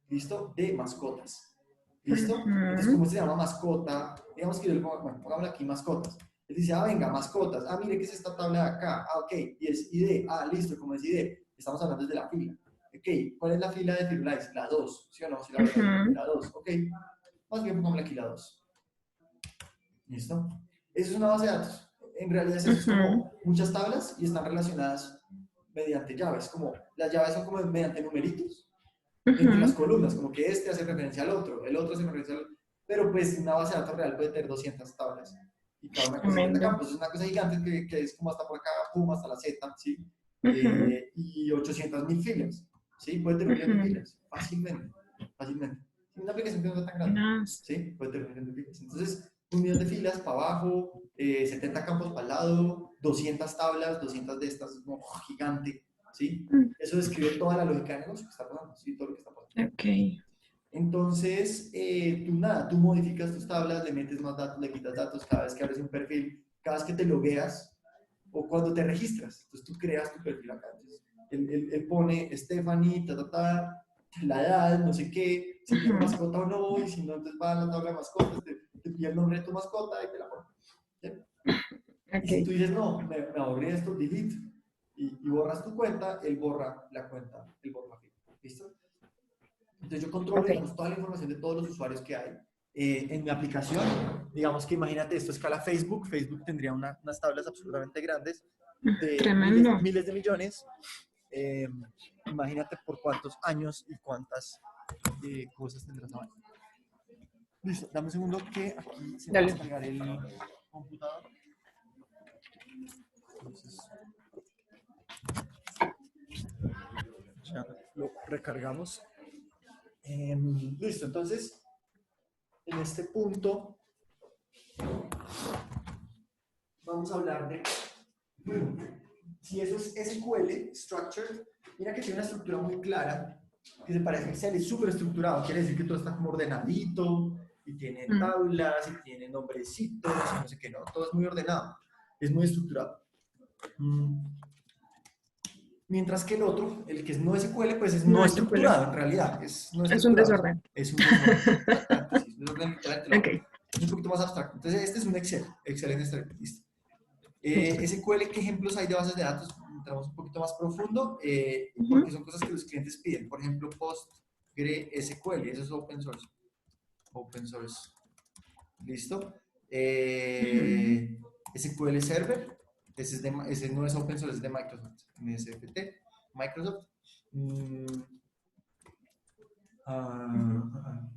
¿Listo? De mascotas. ¿Listo? Entonces, Ujú. ¿cómo se llama mascota? Digamos que yo le pongo, bueno, pongámosle aquí mascotas. Él dice, ah, venga, mascotas. Ah, mire, ¿qué es esta tabla de acá? Ah, ok. Y es ID. Ah, listo, como es ID. Estamos hablando desde la fila. Ok, ¿cuál es la fila de Firulais? La 2, ¿sí o no? Si la ves ahí, Ujú. la 2. Ok, más bien pongámosle aquí la 2. ¿Listo? Eso es una base de datos. En realidad es eso, es Ujú. como muchas tablas y están relacionadas mediante llaves. Como las llaves son como mediante numeritos entre las Ujú. columnas, como que este hace referencia al otro, el otro hace referencia al otro. Pero pues una base de datos real puede tener 200 tablas y cada una con 50 Tremendo. campos. Es una cosa gigante que es como hasta por acá, pum, hasta la Z, ¿sí? Ujú. Y 800.000 filas, ¿sí? Puede tener un millón de Ujú. filas, fácilmente, fácilmente. Una aplicación que no sea tan grande, Tenaz. ¿sí? Puede tener un millón de filas. Entonces, un millón de filas para abajo, 70 campos para el lado, 200 tablas, 200 de estas, no, gigante, ¿sí? Mm. Eso describe toda la lógica de negocio que está pasando, ¿sí? Todo lo que está pasando. Ok. Entonces, tú nada, tú modificas tus tablas, le metes más datos, le quitas datos cada vez que abres un perfil, cada vez que te logueas o cuando te registras. Entonces tú creas tu perfil acá. Entonces, él pone Stephanie, la edad, no sé qué, si tiene Ujú. mascota o no, y si no, entonces va a la tabla de mascotas, te pide el nombre de tu mascota y te la pone. ¿Sí? Y si Ok. tú dices, no, me aburrí esto, delete, y borras tu cuenta, él borra la cuenta, él borra la fila. ¿Listo? Entonces yo controlo, Ok. digamos, toda la información de todos los usuarios que hay en mi aplicación. Digamos que imagínate esto, escala Facebook. Facebook tendría unas tablas absolutamente grandes de miles, Tremendo. miles de millones. Eh, Imagínate por cuántos años y cuántas cosas tendrá esa vaina. Listo, dame un segundo que aquí se va a Dale. descargar el computador. Entonces, ya lo recargamos. Listo, entonces, en este punto vamos a hablar de, si eso es SQL, Structured, mira que tiene una estructura muy clara, que se parece a Excel, es súper estructurado, quiere decir que todo está como ordenadito, y tiene Mm. tablas, y tiene nombrecitos, y no sé qué, no, todo es muy ordenado, es muy estructurado. Mientras que el otro, el que no es SQL, pues es No no es SQL. estructurado en realidad, es no Es un estructurado, desorden. es un desorden, exactamente, sí, es un desorden literalmente, Ok. es un poquito más abstracto. Entonces este es un Excel, Excel en este, listo. Listo. SQL, ¿qué ejemplos hay de bases de datos? Entramos un poquito más profundo, porque Ujú. son cosas que los clientes piden. Por ejemplo, PostgreSQL, eso es open source. Open source. ¿Listo? Ujú. SQL Server, ese no es open source, es de Microsoft. MSFT, Microsoft. Mm,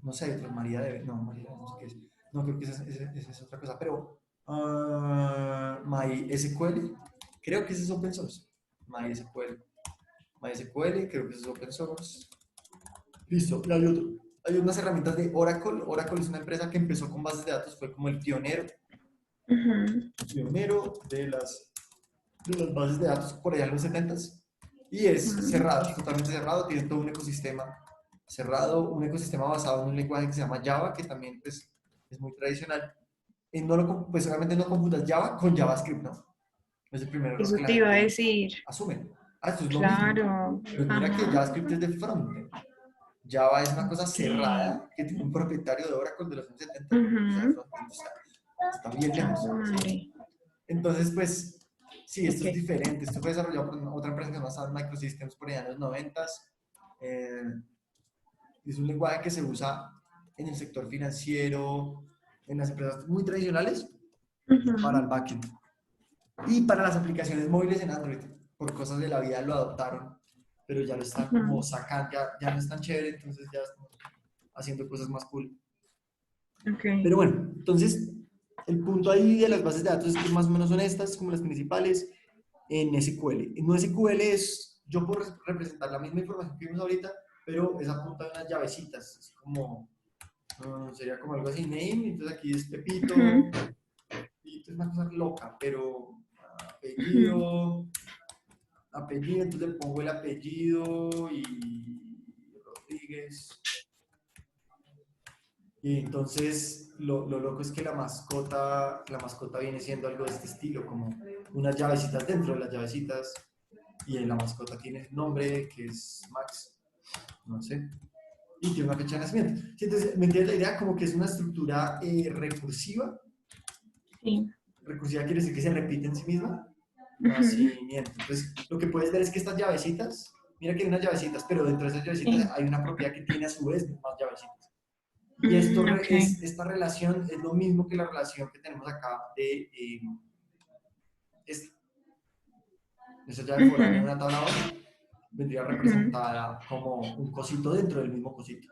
no sé, otros, MariaDB, no, MariaDB, no sé qué es. No, creo que esa es otra cosa, pero MySQL, creo que ese es open source. MySQL, MySQL, creo que ese es open source. Listo, y hay otro. Hay unas herramientas de Oracle. Oracle es una empresa que empezó con bases de datos, fue como el Ujú. pionero de las bases de datos por allá en los 70s. Y es Ujú. cerrado, es totalmente cerrado, tiene todo un ecosistema cerrado, un ecosistema basado en un lenguaje que se llama Java, que también pues, es muy tradicional. No pues obviamente no confundas Java con JavaScript, ¿no? Es el primer error Eso que la te iba a gente decir. asume. Ah, esto es lo mismo. Claro. Pero mira que Ajá. JavaScript es de frontend. Java es una cosa Ok. cerrada que tiene un propietario de Oracle de los años 70 que empieza de Ujú. frontend. Está bien Ah, lejos, ¿sí? madre. Entonces, pues, sí, esto es Ok. diferente. Esto fue desarrollado por otra empresa que se llama Sun Microsystems por allá en los 90s. Es un lenguaje que se usa en el sector financiero, en las empresas muy tradicionales, para el backend. Y para las aplicaciones móviles en Android, por cosas de la vida lo adoptaron, pero ya lo están como sacando, ya no es tan chévere, entonces ya están haciendo cosas más cool. Okay. Pero bueno, entonces el punto ahí de las bases de datos es que más o menos son estas, como las principales, en SQL. En SQL es, yo puedo representar la misma información que vimos ahorita, pero es a punta de unas llavecitas, es como, sería como algo así, name, entonces aquí es Pepito, y es una cosa loca, pero apellido, entonces le pongo el apellido y Rodríguez. Y entonces lo loco es que la mascota viene siendo algo de este estilo, como unas llavecitas dentro de las llavecitas, y la mascota tiene el nombre que es Max, no sé, y tiene una fecha de nacimiento. ¿Sí? Entonces, ¿me entiendes la idea? Como que es una estructura recursiva. Sí. Recursiva quiere decir que se repite en sí misma. Nacimiento. Entonces, lo que puedes ver es que estas llavecitas, mira que hay unas llavecitas, pero dentro de esas llavecitas hay una propiedad que tiene a su vez más llavecitas. Y esto esta relación es lo mismo que la relación que tenemos acá de esta llave foránea en una tabla 2 vendría representada como un cosito dentro del mismo cosito.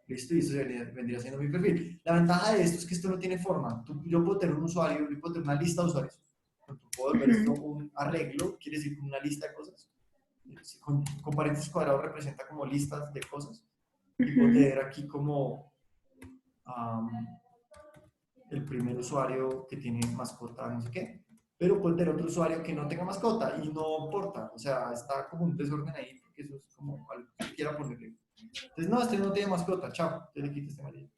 ¿Listo? Y eso vendría siendo mi perfil. La ventaja de esto es que esto no tiene forma. Yo puedo tener un usuario, yo puedo tener una lista de usuarios. Puedo volver esto un arreglo, quiere decir una lista de cosas. Con paréntesis cuadrados representa como listas de cosas. Y puedo tener aquí como el primer usuario que tiene mascota, no sé qué. Pero puede tener otro usuario que no tenga mascota y no importa. O sea, está como un desorden ahí, porque eso es como algo que quiera ponerle. Entonces, no, este no tiene mascota, chao, yo le quito este amarillo.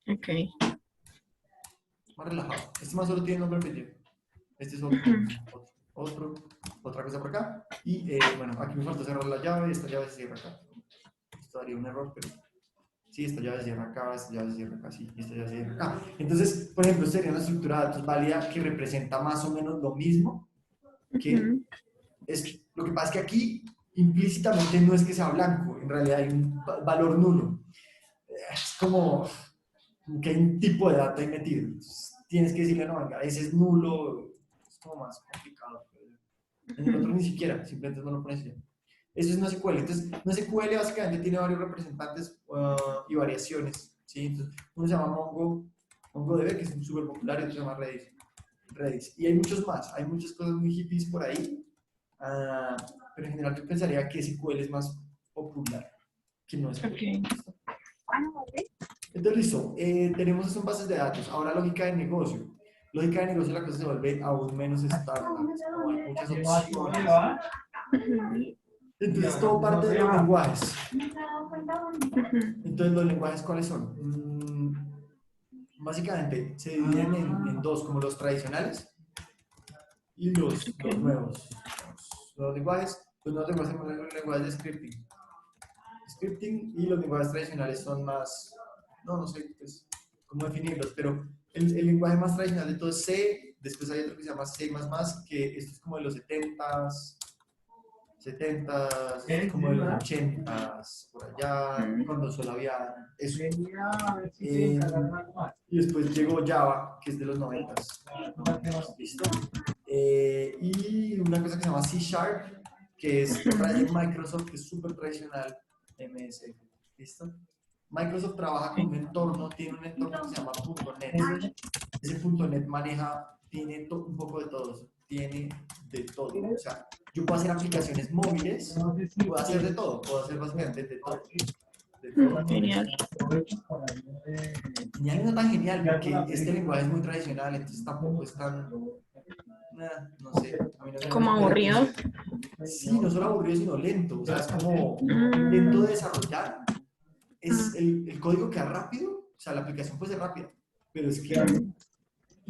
Ok. Más relajado. Este más solo tiene nombre y apellido. Este es otra cosa por acá. Y bueno, aquí me falta cerrar la llave, esta llave se cierra acá. Esto daría un error, pero sí, esta llave se cierra acá, esta llave se cierra acá, sí, esta llave se cierra acá. Entonces, por ejemplo, sería una estructura de datos válida que representa más o menos lo mismo que es. Lo que pasa es que aquí implícitamente no es que sea blanco, en realidad hay un valor nulo. Es como que hay un tipo de data ahí metido. Entonces, tienes que decirle, no, venga, ese es nulo, es como más complicado. En el otro ni siquiera, simplemente no lo pones ya. Eso es NoSQL. Entonces, NoSQL básicamente tiene varios representantes y variaciones. ¿Sí? Entonces, uno se llama MongoDB, que es súper popular, y otro se llama Redis. Y hay muchos más, hay muchas cosas muy hippies por ahí, pero en general yo pensaría que SQL es más popular que NoSQL. Okay. Entonces, listo, tenemos esas bases de datos. Ahora, lógica de negocio. Lógica de negocio, la cosa se vuelve aún menos estándar, como hay muchas opciones. Entonces, todo parte de los lenguajes. Entonces, ¿los lenguajes cuáles son? Básicamente, se dividen en dos, como los tradicionales y los nuevos. Los lenguajes son los lenguajes de scripting y los lenguajes tradicionales son más, no sé pues, cómo definirlos, pero el lenguaje más tradicional de todo es C, después hay otro que se llama C++, que esto es como de los 70s, es como de los 80s, por allá, cuando solo había eso. Y después llegó Java, que es de los 90s. ¿Listo? Y una cosa que se llama C Sharp, que es de Microsoft, que es súper tradicional, MS. ¿Listo? Microsoft trabaja con un entorno, tiene un entorno que se llama .NET. Ese .NET tiene un poco de todo, tiene de todo. O sea, yo puedo hacer aplicaciones móviles, puedo hacer de todo, puedo hacer básicamente de todo. Genial. Genial no tan genial, porque este lenguaje es muy tradicional, entonces tampoco es tan, no sé. A mí no Como aburrido. Sí, no solo aburrido, sino lento. O sea, es como lento de desarrollar. El código queda rápido, o sea, la aplicación puede ser rápida, pero es que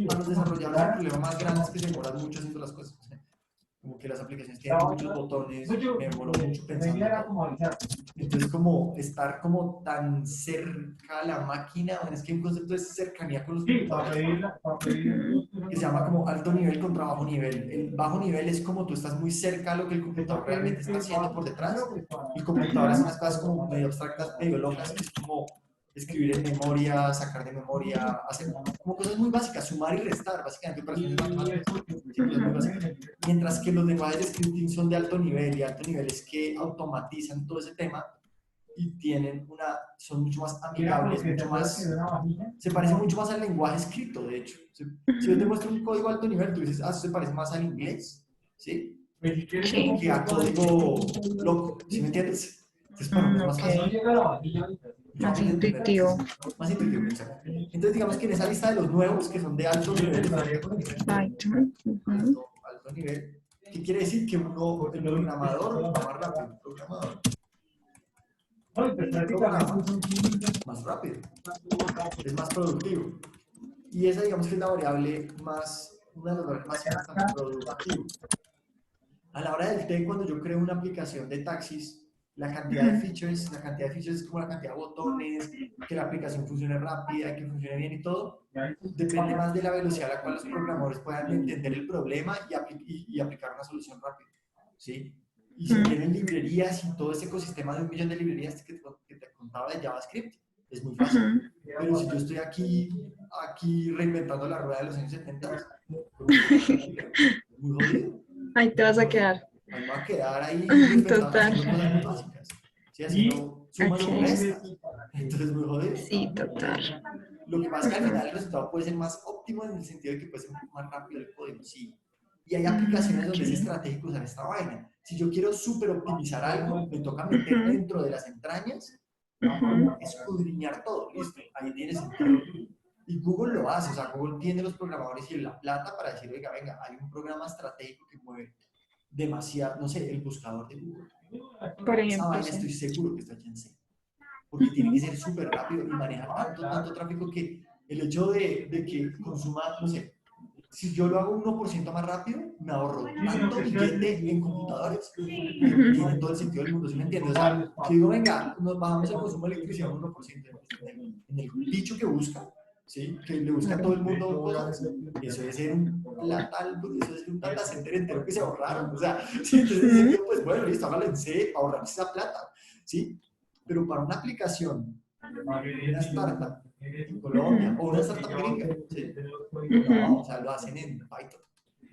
para los desarrolladores el problema más grande es que se demoran mucho haciendo las cosas. Como que las aplicaciones tienen muchos botones, me demoro mucho pensando. Entonces, como estar como tan cerca a la máquina, bueno, es que hay un concepto de cercanía con los computadores que se llama como alto nivel contra bajo nivel. El bajo nivel es como tú estás muy cerca a lo que el computador realmente está haciendo por detrás. El computador hace unas cosas como medio abstractas, medio locas, que es como escribir en memoria, sacar de memoria, hacer como cosas muy básicas, sumar y restar, básicamente operaciones matemáticas. Sí, cosas muy básicas. Mientras que los lenguajes de scripting son de alto nivel, y alto nivel es que automatizan todo ese tema y son mucho más amigables, mucho más, se parece mucho más al lenguaje escrito, de hecho. Si yo te muestro un código alto nivel, tú dices, eso se parece más al inglés, ¿sí? Sí. Que a código loco, ¿sí me entiendes? Entonces, para uno es más Ok. fácil, mucho más Más fácil de entender. intuitivo. Más intuitivo, exacto. Entonces, digamos que en esa lista de los nuevos, que son de alto nivel, Python. alto nivel, ¿qué quiere decir? Que uno, el programador va más rápido, el programador programa más rápido, es más productivo. Y esa, digamos que es la variable más, una de las variables más importantes, productivo. A la hora del té, cuando yo creo una aplicación de taxis, la cantidad de features es como la cantidad de botones, que la aplicación funcione rápida, que funcione bien y todo, depende más de la velocidad a la cual los programadores puedan entender el problema y aplicar una solución rápida, ¿sí? Y si tienen librerías y todo ese ecosistema de 1 millón de librerías que te contaba de JavaScript, es muy fácil. Pero si yo estoy aquí reinventando la rueda de los años 70, muy jodido. Ahí te vas a quedar. Ahí me va a quedar ahí reinventando, Total. haciendo cosas muy básicas. ¿Sí? Haciendo sumas y Ok. restas. Entonces, muy jodido. Sí, total. Lo que pasa es que al final el resultado puede ser más óptimo en el sentido de que puede ser un poco más rápido el código, sí. Y hay aplicaciones donde es Ok. estratégico usar esta vaina. Si yo quiero súper optimizar algo, me toca meterme dentro de las entrañas, escudriñar todo, listo, ahí tiene sentido. Y Google lo hace, o sea, Google tiene los programadores y la plata para decir, oiga, venga, hay un programa estratégico que mueve demasiado, no sé, el buscador de Google. Por Esa ejemplo, vaina sí. estoy seguro que está hecha en C, porque tiene que ser súper rápido y manejar tanto tráfico que el hecho de que consuma, no sé, si yo lo hago 1% más rápido, me ahorro tanto billete en computadores que tiene todo el sentido del mundo, ¿sí me entiendes? O sea, si digo, venga, nos bajamos el consumo de electricidad un 1% en el bicho que busca, ¿sí? Que le busca a todo Claro. el mundo cosas, eso debe ser un platal, eso debe ser un data center entero que se ahorraron, o sea, ¿sí? Entonces en ese sentido, pues bueno, listo, hágalo en C, ahorrar esa plata, ¿sí? Pero para una aplicación, una startup en Colombia o una startup gringa, ¿sí? No, o sea, lo hacen en Python.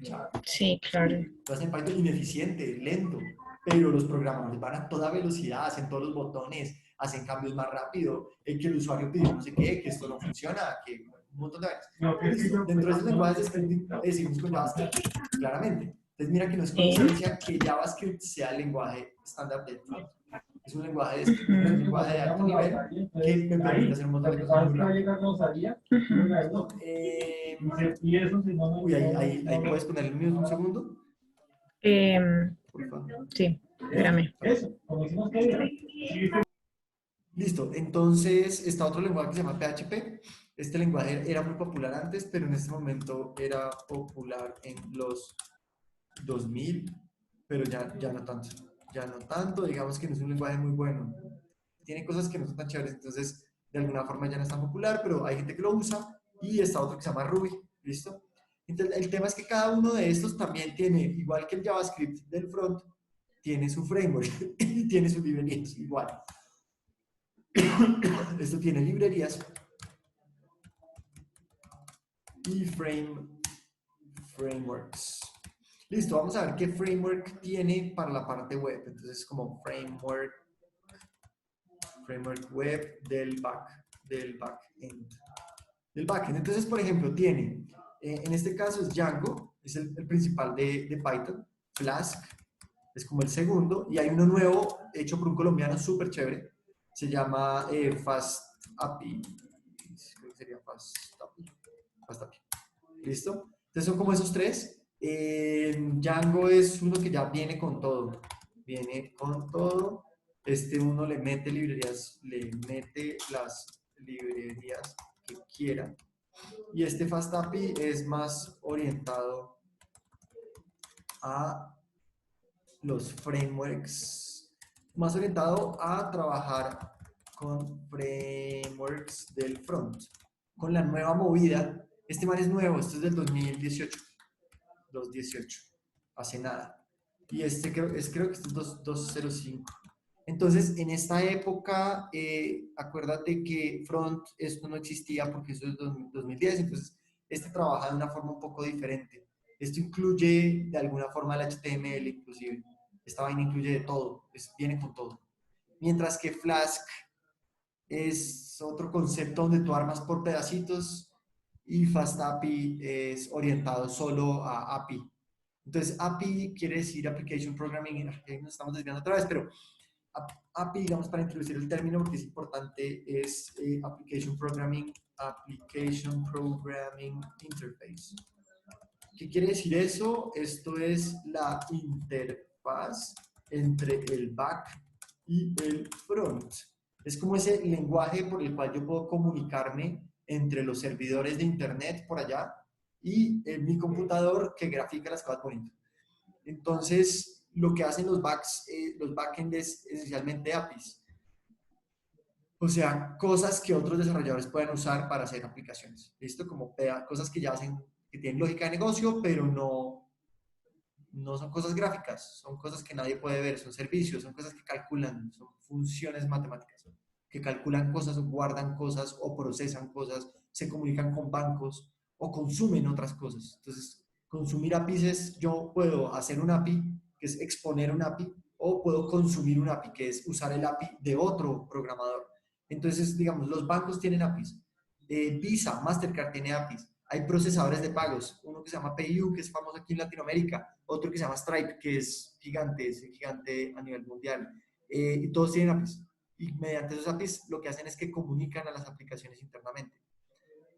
Chao. Sí, claro. Lo hacen en Python ineficiente, lento, pero los programadores van a toda velocidad, hacen todos los botones, hacen cambios más rápido, que el usuario pidió no sé qué, que esto no funciona, que un montón de cosas. Listo. Dentro de esos lenguajes de scripting decimos con JavaScript, claramente. Entonces mira que no es Sí. coincidencia que JavaScript sea el lenguaje estándar de front. Es un lenguaje de scripting, es un lenguaje de alto nivel que me permite hacer un montón de cosas muy rápido. ¿Listo? Uy, ahí puedes ponerle el mío un segundo, Em, por favor. sí, Listo. espérame. Listo. Entonces está otro lenguaje que se llama PHP. Este lenguaje era muy popular antes, pero en este momento era popular en los 2000, pero ya no tanto. Ya no tanto, digamos que no es un lenguaje muy bueno. Tiene cosas que no son tan chéveres, entonces de alguna forma ya no es tan popular, pero hay gente que lo usa. Y está otro que se llama Ruby. ¿Listo? Entonces, el tema es que cada uno de estos también tiene, igual que el JavaScript del front, tiene su framework y tiene sus librerías igual. Esto tiene librerías y frameworks. Listo, vamos a ver qué framework tiene para la parte web. Entonces, como framework web del backend. Del backend. Entonces, por ejemplo, tiene, en este caso es Django, es el principal de Python. Flask es como el segundo. Y hay uno nuevo hecho por un colombiano súper chévere. Se llama FastAPI. Creo que sería FastAPI. FastAPI. ¿Listo? Entonces son como esos tres. Django es uno que ya viene con todo. Viene con todo. Este uno le mete las librerías que quiera. Y este FastAPI es más orientado a los frameworks más orientado a trabajar con frameworks del front, con la nueva movida. Este man es nuevo, este es del 2018, 2018, hace nada. Y este creo que este es 205. Entonces, en esta época, acuérdate que front, esto no existía porque eso es 2010, entonces este trabaja de una forma un poco diferente. Esto incluye de alguna forma el HTML inclusive. Esta vaina incluye de todo, viene con todo. Mientras que Flask es otro concepto donde tú armas por pedacitos y FastAPI es orientado solo a API. Entonces, API quiere decir Application Programming, nos estamos desviando otra vez, pero API, digamos, para introducir el término, porque es importante, es Application Programming Interface. ¿Qué quiere decir eso? Esto es la interfaz entre el back y el front. Es como ese lenguaje por el cual yo puedo comunicarme entre los servidores de internet por allá y mi computador que grafica las cosas bonitas. Entonces, lo que hacen los backends es esencialmente APIs. O sea, cosas que otros desarrolladores pueden usar para hacer aplicaciones. ¿Listo? Como cosas que ya hacen, que tienen lógica de negocio, pero no son cosas gráficas, son cosas que nadie puede ver, son servicios, son cosas que calculan, son funciones matemáticas, que calculan cosas o guardan cosas o procesan cosas, se comunican con bancos o consumen otras cosas. Entonces, consumir APIs es, yo puedo hacer un API, que es exponer un API, o puedo consumir un API, que es usar el API de otro programador. Entonces, digamos, los bancos tienen APIs, Visa, Mastercard tiene APIs, hay procesadores de pagos, uno que se llama PayU, que es famoso aquí en Latinoamérica, otro que se llama Stripe, que es gigante a nivel mundial, y todos tienen APIs. Y mediante esos APIs lo que hacen es que comunican a las aplicaciones internamente.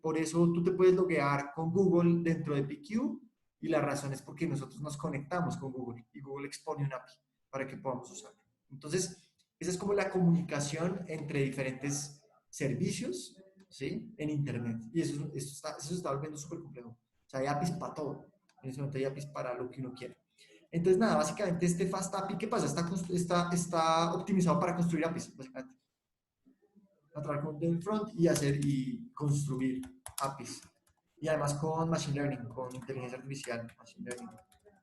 Por eso tú te puedes loguear con Google dentro de PQ y la razón es porque nosotros nos conectamos con Google y Google expone un API para que podamos usarlo. Entonces, esa es como la comunicación entre diferentes servicios, ¿sí? En Internet. Y eso se está volviendo súper complejo. O sea, hay APIs para todo. En ese momento hay APIs para lo que uno quiera. Entonces, nada, básicamente este Fast API, ¿qué pasa? Está optimizado para construir APIs, básicamente. A trabajar con el front y construir APIs. Y además con Machine Learning, con inteligencia artificial,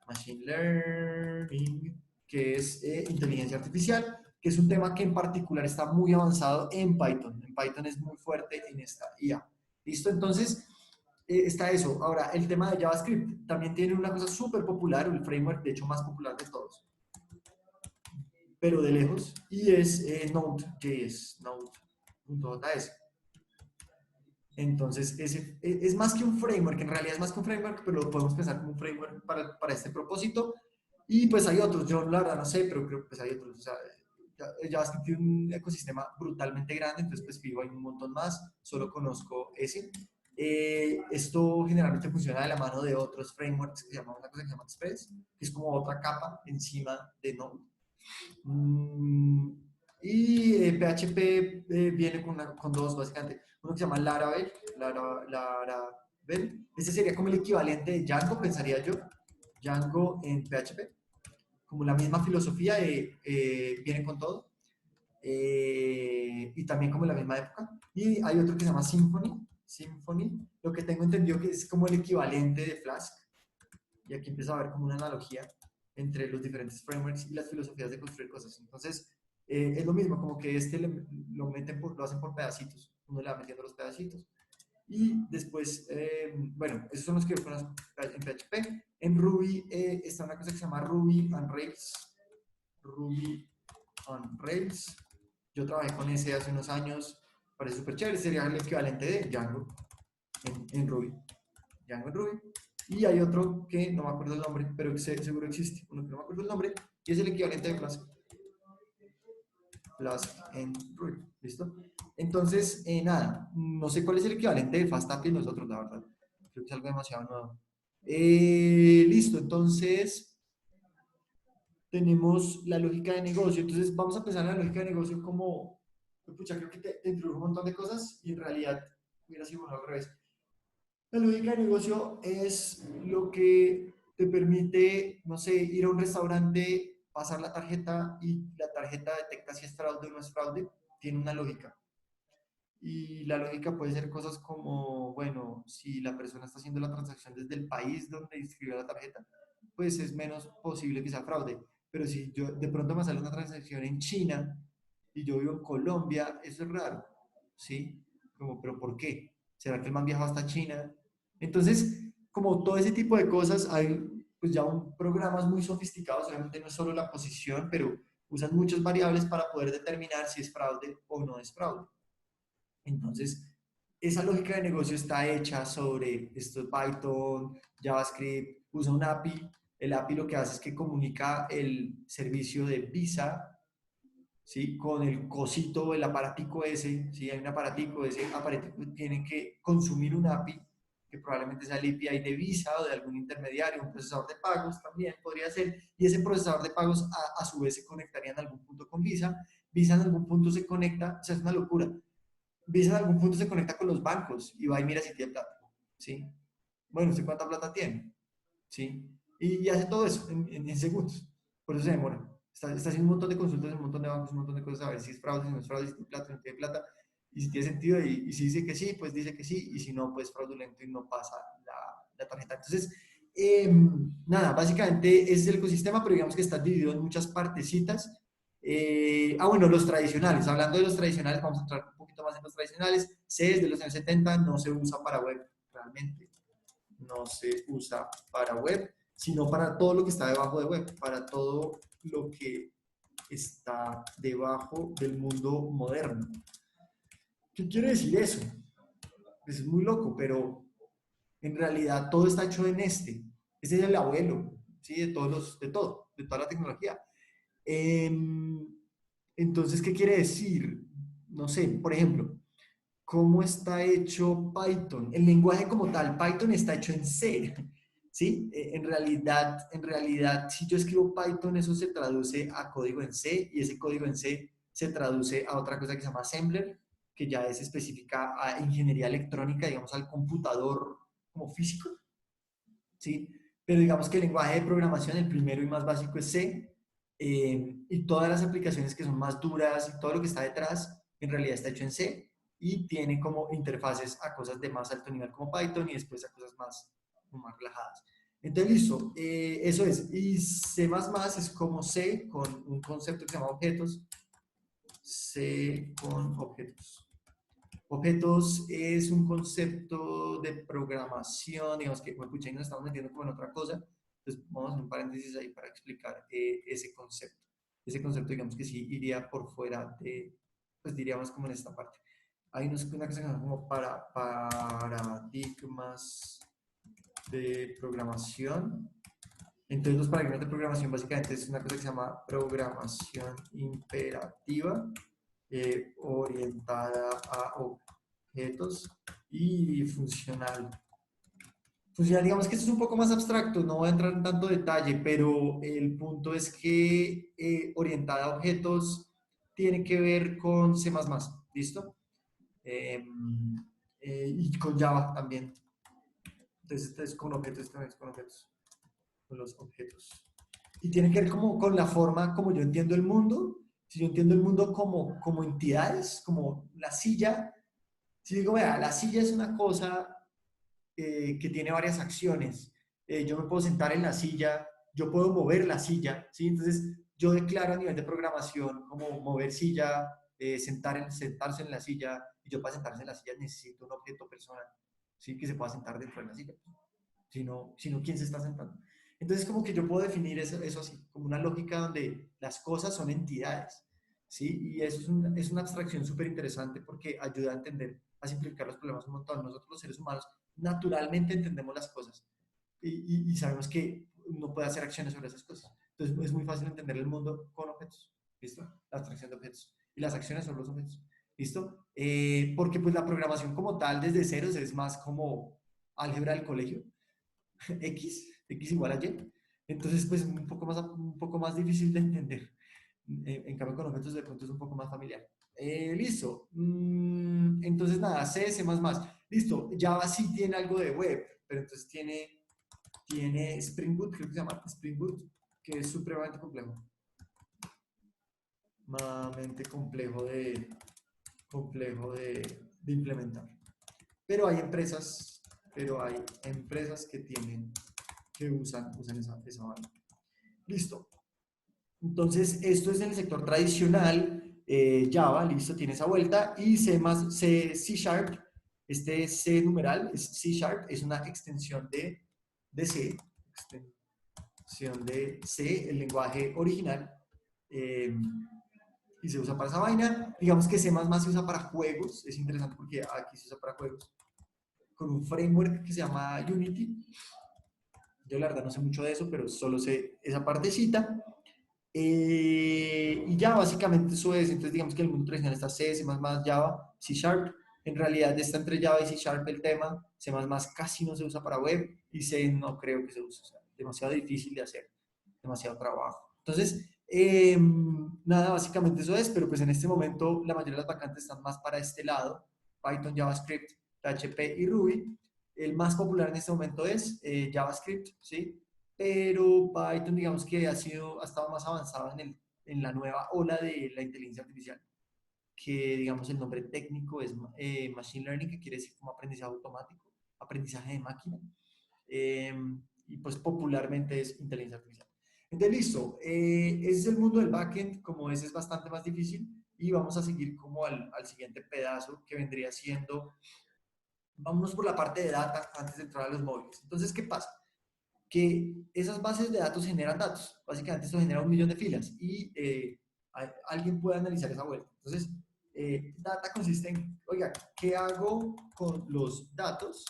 Machine Learning, que es inteligencia artificial, que es un tema que en particular está muy avanzado en Python. En Python es muy fuerte en esta IA. ¿Listo? Entonces, está eso. Ahora, el tema de JavaScript también tiene una cosa súper popular, el framework, de hecho, más popular de todos, pero de lejos, y es Node.js, Node.js. Entonces, es más que un framework, en realidad es más que un framework, pero lo podemos pensar como un framework para este propósito. Y pues hay otros, yo la verdad no sé, pero creo que pues hay otros. O sea, JavaScript tiene un ecosistema brutalmente grande, entonces pues fijo, hay un montón más, solo conozco ese. Esto generalmente funciona de la mano de otros frameworks que se llaman una cosa que se llama Express, que es como otra capa encima de Node. Y PHP viene con dos, básicamente. Uno que se llama Laravel. Ese sería como el equivalente de Django, pensaría yo. Django en PHP. Como la misma filosofía de viene con todo. Y también como en la misma época. Y hay otro que se llama Symfony. Symfony, lo que tengo entendido que es como el equivalente de Flask. Y aquí empieza a haber como una analogía entre los diferentes frameworks y las filosofías de construir cosas. Entonces, es lo mismo, como que lo hacen por pedacitos. Uno le va metiendo los pedacitos. Y después, bueno, esos son los que yo conozco en PHP. En Ruby está una cosa que se llama Ruby on Rails. Ruby on Rails. Yo trabajé con ese hace unos años. Parece súper chévere. Sería el equivalente de Django en Ruby. Django en Ruby. Y hay otro que no me acuerdo el nombre, pero que seguro existe. Uno que no me acuerdo el nombre. Y es el equivalente de Flask. Flask en Ruby. ¿Listo? Entonces, nada, no sé cuál es el equivalente de FastAPI en nosotros, la verdad. Creo que es algo demasiado nuevo. Listo, entonces tenemos la lógica de negocio. Entonces, vamos a pensar en la lógica de negocio como, pucha, creo que te introdujo un montón de cosas y en realidad hubiera sido bueno al revés. La lógica de negocio es lo que te permite, no sé, ir a un restaurante pasar la tarjeta y la tarjeta detecta si es fraude o no es fraude, tiene una lógica. Y la lógica puede ser cosas como, bueno, si la persona está haciendo la transacción desde el país donde inscribió la tarjeta, pues es menos posible que sea fraude. Pero si yo de pronto me sale una transacción en China y yo vivo en Colombia, eso es raro, ¿sí? Como, pero ¿por qué? ¿Será que el man viajó hasta China? Entonces, como todo ese tipo de cosas, hay pues ya programas muy sofisticados, obviamente no es solo la posición, pero usan muchas variables para poder determinar si es fraude o no es fraude. Entonces, esa lógica de negocio está hecha sobre esto Python, JavaScript, usa un API. El API lo que hace es que comunica el servicio de Visa, ¿sí? Con el cosito, el aparatico ese, ¿sí? Hay un aparatico, ese aparatico tiene que consumir un API, que probablemente sea el API de Visa o de algún intermediario, un procesador de pagos también podría ser, y ese procesador de pagos a su vez se conectaría en algún punto con Visa. Visa en algún punto se conecta, o sea, es una locura. Visa en algún punto se conecta con los bancos y va y mira si tiene plata, ¿sí? Bueno, ¿usted cuánta plata tiene? ¿Sí? Y hace todo eso en segundos. Por eso se demora. Está haciendo un montón de consultas, un montón de bancos, un montón de cosas, a ver si es fraude, si no es fraude, si tiene plata, si no tiene plata, y si tiene sentido, y si dice que sí, pues dice que sí, y si no, pues fraudulento y no pasa la tarjeta. Entonces, nada, básicamente ese es el ecosistema, pero digamos que está dividido en muchas partecitas. Bueno, los tradicionales. Hablando de los tradicionales, vamos a entrar un poquito más en los tradicionales. C es de los años 70, no se usa para web, realmente. No se usa para web, sino para todo lo que está debajo de web, para todo lo que está debajo del mundo moderno. ¿Qué quiere decir eso? Es muy loco, pero en realidad todo está hecho en este. Este es el abuelo, ¿sí? De toda la tecnología. Entonces, ¿qué quiere decir? No sé, por ejemplo, ¿cómo está hecho Python? El lenguaje como tal, Python está hecho en C, ¿sí? En realidad, si yo escribo Python, eso se traduce a código en C y ese código en C se traduce a otra cosa que se llama assembler, que ya es específica a ingeniería electrónica, digamos, al computador como físico, ¿sí? Pero digamos que el lenguaje de programación, el primero y más básico es C, y todas las aplicaciones que son más duras y todo lo que está detrás, en realidad está hecho en C y tiene como interfaces a cosas de más alto nivel como Python y después a cosas más relajadas. Entonces, listo, eso es. Y C++ es como C con un concepto que se llama objetos, C con objetos. Objetos es un concepto de programación, digamos que, bueno, pucha, ahí nos estamos metiendo como en otra cosa, entonces vamos a hacer un paréntesis ahí para explicar ese concepto. Ese concepto, digamos que sí iría por fuera de, pues diríamos como en esta parte. Hay una cosa que se llama como paradigmas de programación. Entonces los paradigmas de programación básicamente es una cosa que se llama programación imperativa, orientada a objetos y funcional. Funcional, digamos que esto es un poco más abstracto, no voy a entrar en tanto detalle, pero el punto es que orientada a objetos tiene que ver con C++, ¿listo? Eh, y con Java también. Entonces, esto es con objetos, también es con objetos, con los objetos. Y tiene que ver como con la forma como yo entiendo el mundo. Si yo entiendo el mundo como entidades, como la silla, si digo, vea, la silla es una cosa que tiene varias acciones. Yo me puedo sentar en la silla, yo puedo mover la silla, ¿sí? Entonces, yo declaro a nivel de programación como mover silla, sentarse en la silla, y yo para sentarse en la silla necesito un objeto persona, ¿sí? Que se pueda sentar dentro de la silla. Si no, ¿quién se está sentando? Entonces, como que yo puedo definir eso así, como una lógica donde las cosas son entidades, ¿sí? Y eso es una abstracción súper interesante porque ayuda a entender, a simplificar los problemas un montón. Nosotros los seres humanos naturalmente entendemos las cosas y sabemos que uno puede hacer acciones sobre esas cosas. Entonces, es muy fácil entender el mundo con objetos, ¿listo? La abstracción de objetos. Y las acciones son los objetos, ¿listo? Porque pues la programación como tal desde ceros es más como álgebra del colegio, X igual a Y. Entonces, pues un poco más difícil de entender. En cambio, con objetos de pronto es un poco más familiar. Listo. Entonces, nada, C++. Listo. Java sí tiene algo de web, pero entonces tiene Spring Boot, creo que se llama Spring Boot, que es supremamente complejo. extremadamente complejo de implementar. Pero hay empresas que usan esa vaina. Listo. Entonces, esto es en el sector tradicional, Java, listo, tiene esa vuelta, y C Sharp, este C numeral, es C Sharp, es una extensión de C, el lenguaje original, y se usa para esa vaina. Digamos que C++ se usa para juegos, es interesante porque aquí se usa para juegos, con un framework que se llama Unity. Yo la verdad no sé mucho de eso, pero solo sé esa partecita. Y ya básicamente eso es. Entonces digamos que el mundo tradicional está C, C++, Java, C Sharp. En realidad está entre Java y C Sharp el tema. C++ casi no se usa para web y C no creo que se use. O sea, demasiado difícil de hacer, demasiado trabajo. Entonces, nada, básicamente eso es, pero pues en este momento la mayoría de las vacantes están más para este lado, Python, JavaScript, PHP y Ruby. El más popular en este momento es JavaScript, ¿sí? Pero Python, digamos que ha estado más avanzado en la nueva ola de la inteligencia artificial, que digamos el nombre técnico es Machine Learning, que quiere decir como aprendizaje automático, aprendizaje de máquina, eh, y pues popularmente es inteligencia artificial. Entonces, listo, ese es el mundo del backend, como ese es bastante más difícil, y vamos a seguir como al siguiente pedazo, que vendría siendo, vámonos por la parte de data antes de entrar a los móviles. Entonces, ¿qué pasa? Que esas bases de datos generan datos. Básicamente esto genera 1 millón de filas y alguien puede analizar esa vuelta. Entonces, data consiste en, oiga, ¿qué hago con los datos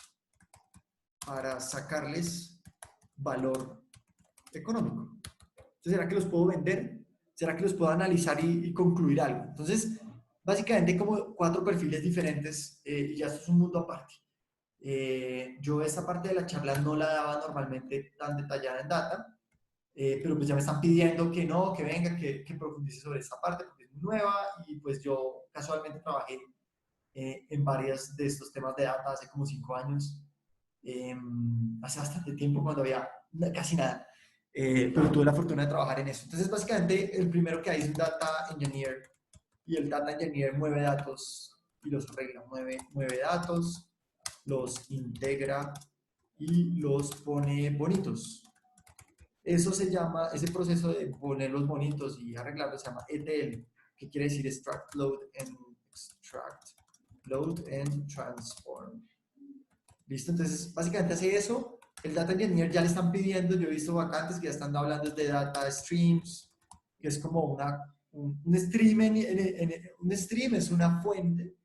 para sacarles valor económico? Entonces, ¿será que los puedo vender? ¿Será que los puedo analizar y concluir algo? Entonces, básicamente hay como 4 perfiles diferentes y ya esto es un mundo aparte. Yo esta parte de la charla no la daba normalmente tan detallada en data, pero pues ya me están pidiendo que no, que venga, que profundice sobre esta parte porque es muy nueva y pues yo casualmente trabajé en varios de estos temas de data hace como 5 años, hace bastante tiempo cuando había casi nada, pero tuve la fortuna de trabajar en eso. Entonces básicamente el primero que hay es un data engineer y el data engineer mueve datos y los arregla, mueve datos, los integra y los pone bonitos. Eso se llama, ese proceso de ponerlos bonitos y arreglarlos se llama ETL, que quiere decir Load and Transform. ¿Listo? Entonces, básicamente hace eso. El Data Engineer ya le están pidiendo, yo he visto vacantes que ya están hablando de Data Streams, que es como un stream, un stream es una fuente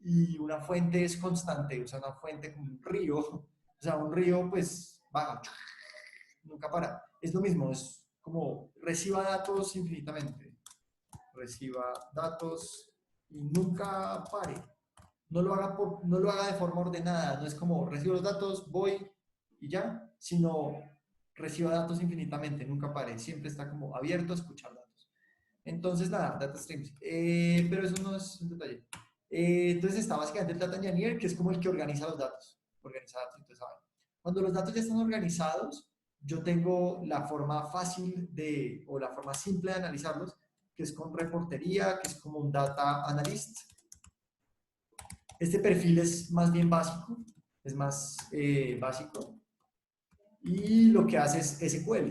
y una fuente es constante, o sea, una fuente como un río, o sea, un río pues baja, nunca para. Es lo mismo, es como reciba datos infinitamente, reciba datos y nunca pare. No lo haga de forma ordenada, no es como recibo los datos, voy y ya, sino reciba datos infinitamente, nunca pare, siempre está como abierto a escuchar datos. Entonces, nada, data streams. Pero eso no es un detalle. Entonces está básicamente el Data Engineer, que es como el que organiza los datos. Organiza datos y todo eso. Cuando los datos ya están organizados, yo tengo la forma fácil o la forma simple de analizarlos, que es con reportería, que es como un data analyst. Este perfil es más bien básico, es más básico, y lo que hace es SQL.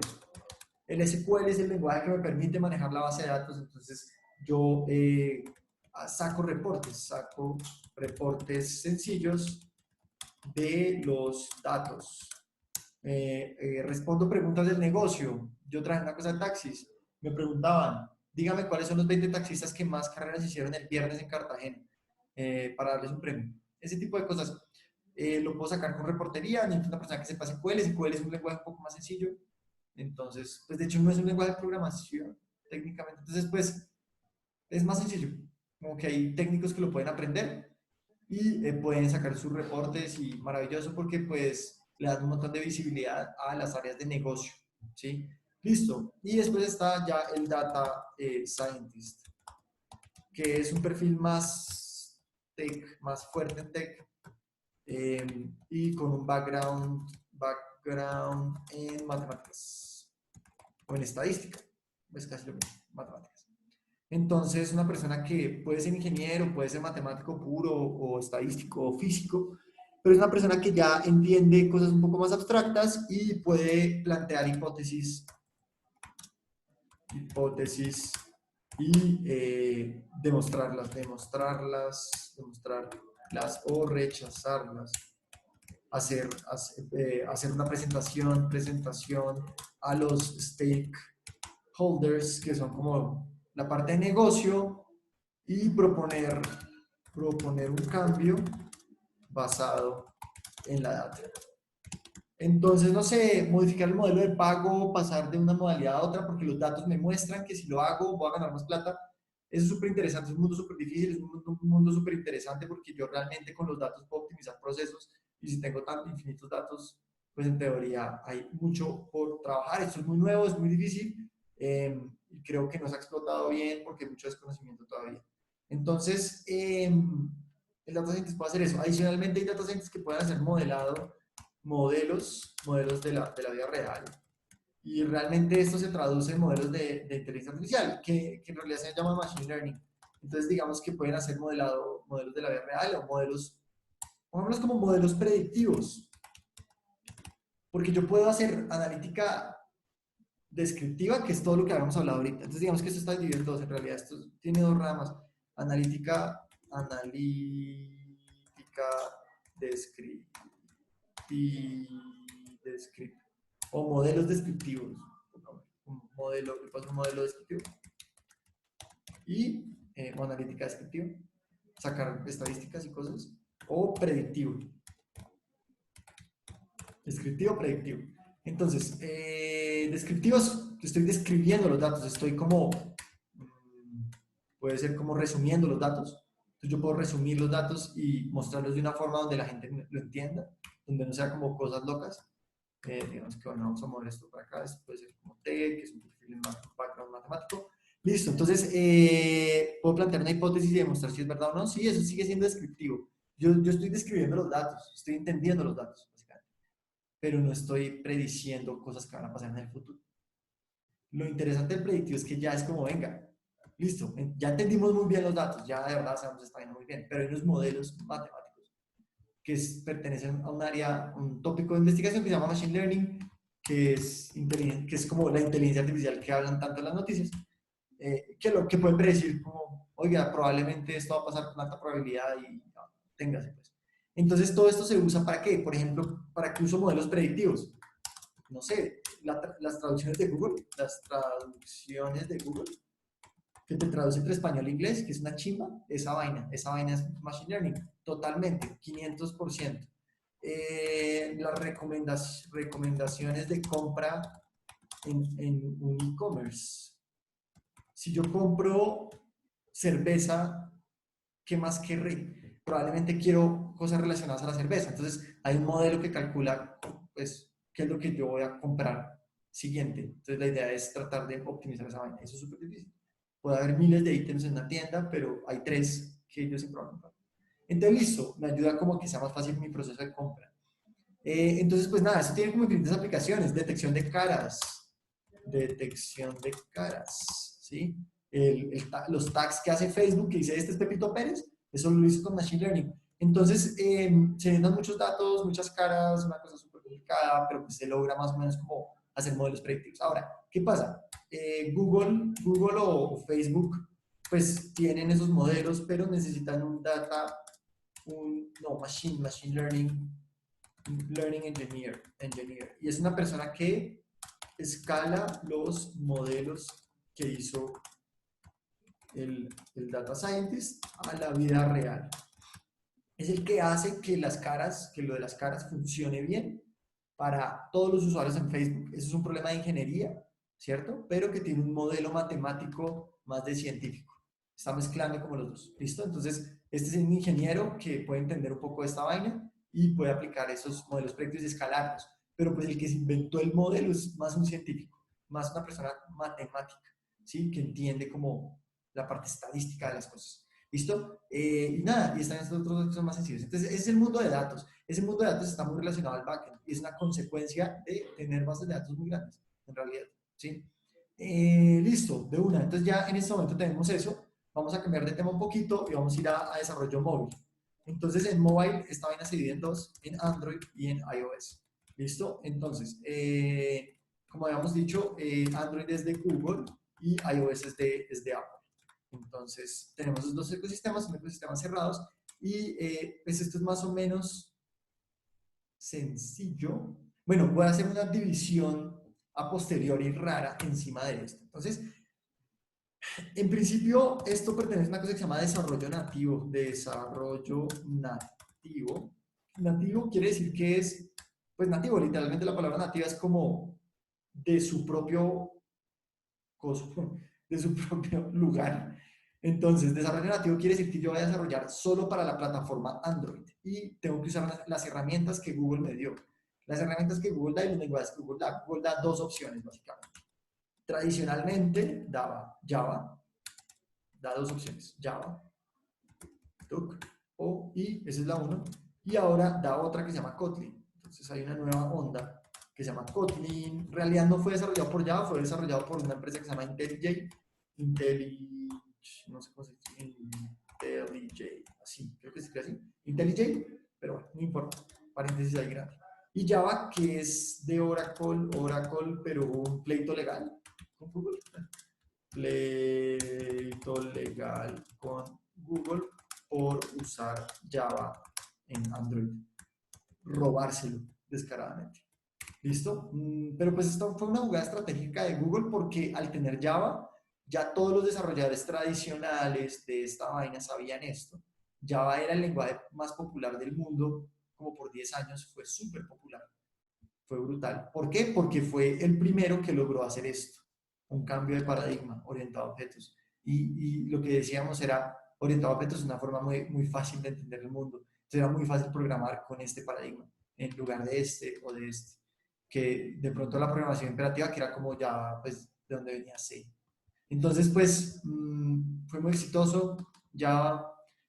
El SQL es el lenguaje que me permite manejar la base de datos, entonces yo saco reportes sencillos de los datos. Respondo preguntas del negocio. Yo traje una cosa de taxis. Me preguntaban, dígame cuáles son los 20 taxistas que más carreras hicieron el viernes en Cartagena para darles un premio. Ese tipo de cosas lo puedo sacar con reportería. Necesito una persona que sepa SQL. SQL es un lenguaje un poco más sencillo. Entonces, pues de hecho no es un lenguaje de programación técnicamente. Entonces, pues es más sencillo. Como que hay técnicos que lo pueden aprender y pueden sacar sus reportes y maravilloso porque pues le dan un montón de visibilidad a las áreas de negocio, ¿sí? Listo. Y después está ya el Data Scientist, que es un perfil más tech, más fuerte en tech y con un background en matemáticas o en estadística, es casi lo mismo, matemáticas. Entonces, una persona que puede ser ingeniero, puede ser matemático puro o estadístico o físico, pero es una persona que ya entiende cosas un poco más abstractas y puede plantear hipótesis y demostrarlas o rechazarlas. Hacer una presentación a los stakeholders, que son como la parte de negocio, y proponer un cambio basado en la data. Entonces, no sé, modificar el modelo de pago, pasar de una modalidad a otra, porque los datos me muestran que si lo hago voy a ganar más plata. Eso es súper interesante, es un mundo súper difícil, es un mundo súper interesante porque yo realmente con los datos puedo optimizar procesos y si tengo tantos infinitos datos, pues en teoría hay mucho por trabajar. Esto es muy nuevo, es muy difícil y creo que no se ha explotado bien porque hay mucho desconocimiento todavía. Entonces, el data scientist puede hacer eso. Adicionalmente, hay data scientists que pueden hacer modelos de la vida real. Y realmente esto se traduce en modelos de inteligencia artificial, que en realidad se llama machine learning. Entonces, digamos que pueden hacer modelos de la vida real o pongámoslos como modelos predictivos. Porque yo puedo hacer analítica descriptiva, que es todo lo que habíamos hablado ahorita. Entonces, digamos que esto está dividido en dos, en realidad. Esto tiene dos ramas. Analítica descriptiva o modelos descriptivos. Un modelo descriptivo y o analítica descriptiva, sacar estadísticas y cosas, o predictivo. Descriptivo, predictivo. Entonces, descriptivos, estoy describiendo los datos, estoy como, puede ser como resumiendo los datos. Entonces yo puedo resumir los datos y mostrarlos de una forma donde la gente lo entienda, donde no sea como cosas locas. Digamos que bueno, vamos a mover esto para acá, esto puede ser como T, que es un perfil más background matemático. Listo, entonces puedo plantear una hipótesis y demostrar si es verdad o no. Sí, eso sigue siendo descriptivo. Yo estoy describiendo los datos, estoy entendiendo los datos, básicamente, pero no estoy prediciendo cosas que van a pasar en el futuro. Lo interesante del predictivo es que ya es como, venga, listo, ya entendimos muy bien los datos, ya de verdad sabemos está yendo muy bien, pero hay unos modelos matemáticos que pertenecen a un área, un tópico de investigación que se llama Machine Learning, que es como la inteligencia artificial que hablan tanto en las noticias, que pueden predecir como, oiga, probablemente esto va a pasar con alta probabilidad y no, téngase pues. Entonces todo esto se usa para qué? Por ejemplo, para que uso modelos predictivos. No sé, las traducciones de Google, que te traduce entre español e inglés, que es una chimba, esa vaina es Machine Learning, totalmente, 500%. Las recomendaciones de compra en un e-commerce. Si yo compro cerveza, ¿qué más querré? Probablemente quiero cosas relacionadas a la cerveza. Entonces, hay un modelo que calcula, pues, qué es lo que yo voy a comprar siguiente. Entonces, la idea es tratar de optimizar esa vaina. Eso es súper difícil. Puede haber miles de ítems en una tienda, pero hay 3 que yo siempre voy a comprar. Entonces, listo, me ayuda como que sea más fácil mi proceso de compra. Entonces, pues nada, eso tiene como diferentes aplicaciones. Detección de caras, ¿sí? Los tags que hace Facebook, que dice, este es Pepito Pérez, eso lo hizo con Machine Learning. Entonces, se necesitan muchos datos, muchas caras, una cosa súper complicada, pero pues se logra más o menos como hacer modelos predictivos. Ahora, ¿qué pasa? Google o Facebook, pues tienen esos modelos, pero necesitan Machine Learning Engineer. Y es una persona que escala los modelos que hizo el Data Scientist a la vida real. Es el que hace que lo de las caras funcione bien para todos los usuarios en Facebook. Eso es un problema de ingeniería, ¿cierto? Pero que tiene un modelo matemático más de científico. Está mezclando como los dos, ¿listo? Entonces, este es un ingeniero que puede entender un poco de esta vaina y puede aplicar esos modelos predictivos y escalarlos. Pero pues el que se inventó el modelo es más un científico, más una persona matemática, ¿sí? Que entiende como la parte estadística de las cosas. ¿Listo? Y nada, y están estos otros que son más sencillos. Entonces, ese es el mundo de datos. Ese mundo de datos está muy relacionado al backend y es una consecuencia de tener bases de datos muy grandes, en realidad. ¿Sí? Listo, de una. Entonces ya en este momento tenemos eso. Vamos a cambiar de tema un poquito y vamos a ir a desarrollo móvil. Entonces en mobile esta vaina se divide en dos, en Android y en iOS. ¿Listo? Entonces, como habíamos dicho, Android es de Google y iOS es de Apple. Entonces tenemos esos dos ecosistemas, son ecosistemas cerrados y pues esto es más o menos sencillo. Bueno, voy a hacer una división a posteriori rara encima de esto. Entonces, en principio, esto pertenece a una cosa que se llama desarrollo nativo. Desarrollo nativo. Nativo quiere decir que es, pues nativo, literalmente la palabra nativa es como de su propio coso, de su propio lugar. Entonces, desarrollo nativo quiere decir que yo voy a desarrollar solo para la plataforma Android y tengo que usar las herramientas que Google me dio. Las herramientas que Google da y los lenguajes que Google da dos opciones, básicamente. Tradicionalmente daba Java, da dos opciones, Java, Duck, y esa es la uno, y ahora da otra que se llama Kotlin. Entonces hay una nueva onda que se llama Kotlin. En realidad no fue desarrollado por Java, fue desarrollado por una empresa que se llama IntelliJ, no sé cómo se dice, IntelliJ, así, creo que se escribe así, IntelliJ, pero bueno, no importa, paréntesis ahí grande. Y Java, que es de Oracle, pero un pleito legal con Google, pleito legal con Google por usar Java en Android, robárselo descaradamente. ¿Listo? Pero pues esto fue una jugada estratégica de Google porque al tener Java, ya todos los desarrolladores tradicionales de esta vaina sabían esto. Java era el lenguaje más popular del mundo, como por 10 años, fue súper popular, fue brutal. ¿Por qué? Porque fue el primero que logró hacer esto, un cambio de paradigma orientado a objetos. Y lo que decíamos era, orientado a objetos es una forma muy, muy fácil de entender el mundo. Entonces era muy fácil programar con este paradigma, en lugar de este o de este. Que de pronto la programación imperativa, que era como ya, pues, de donde venía C. Entonces, pues, fue muy exitoso. Ya,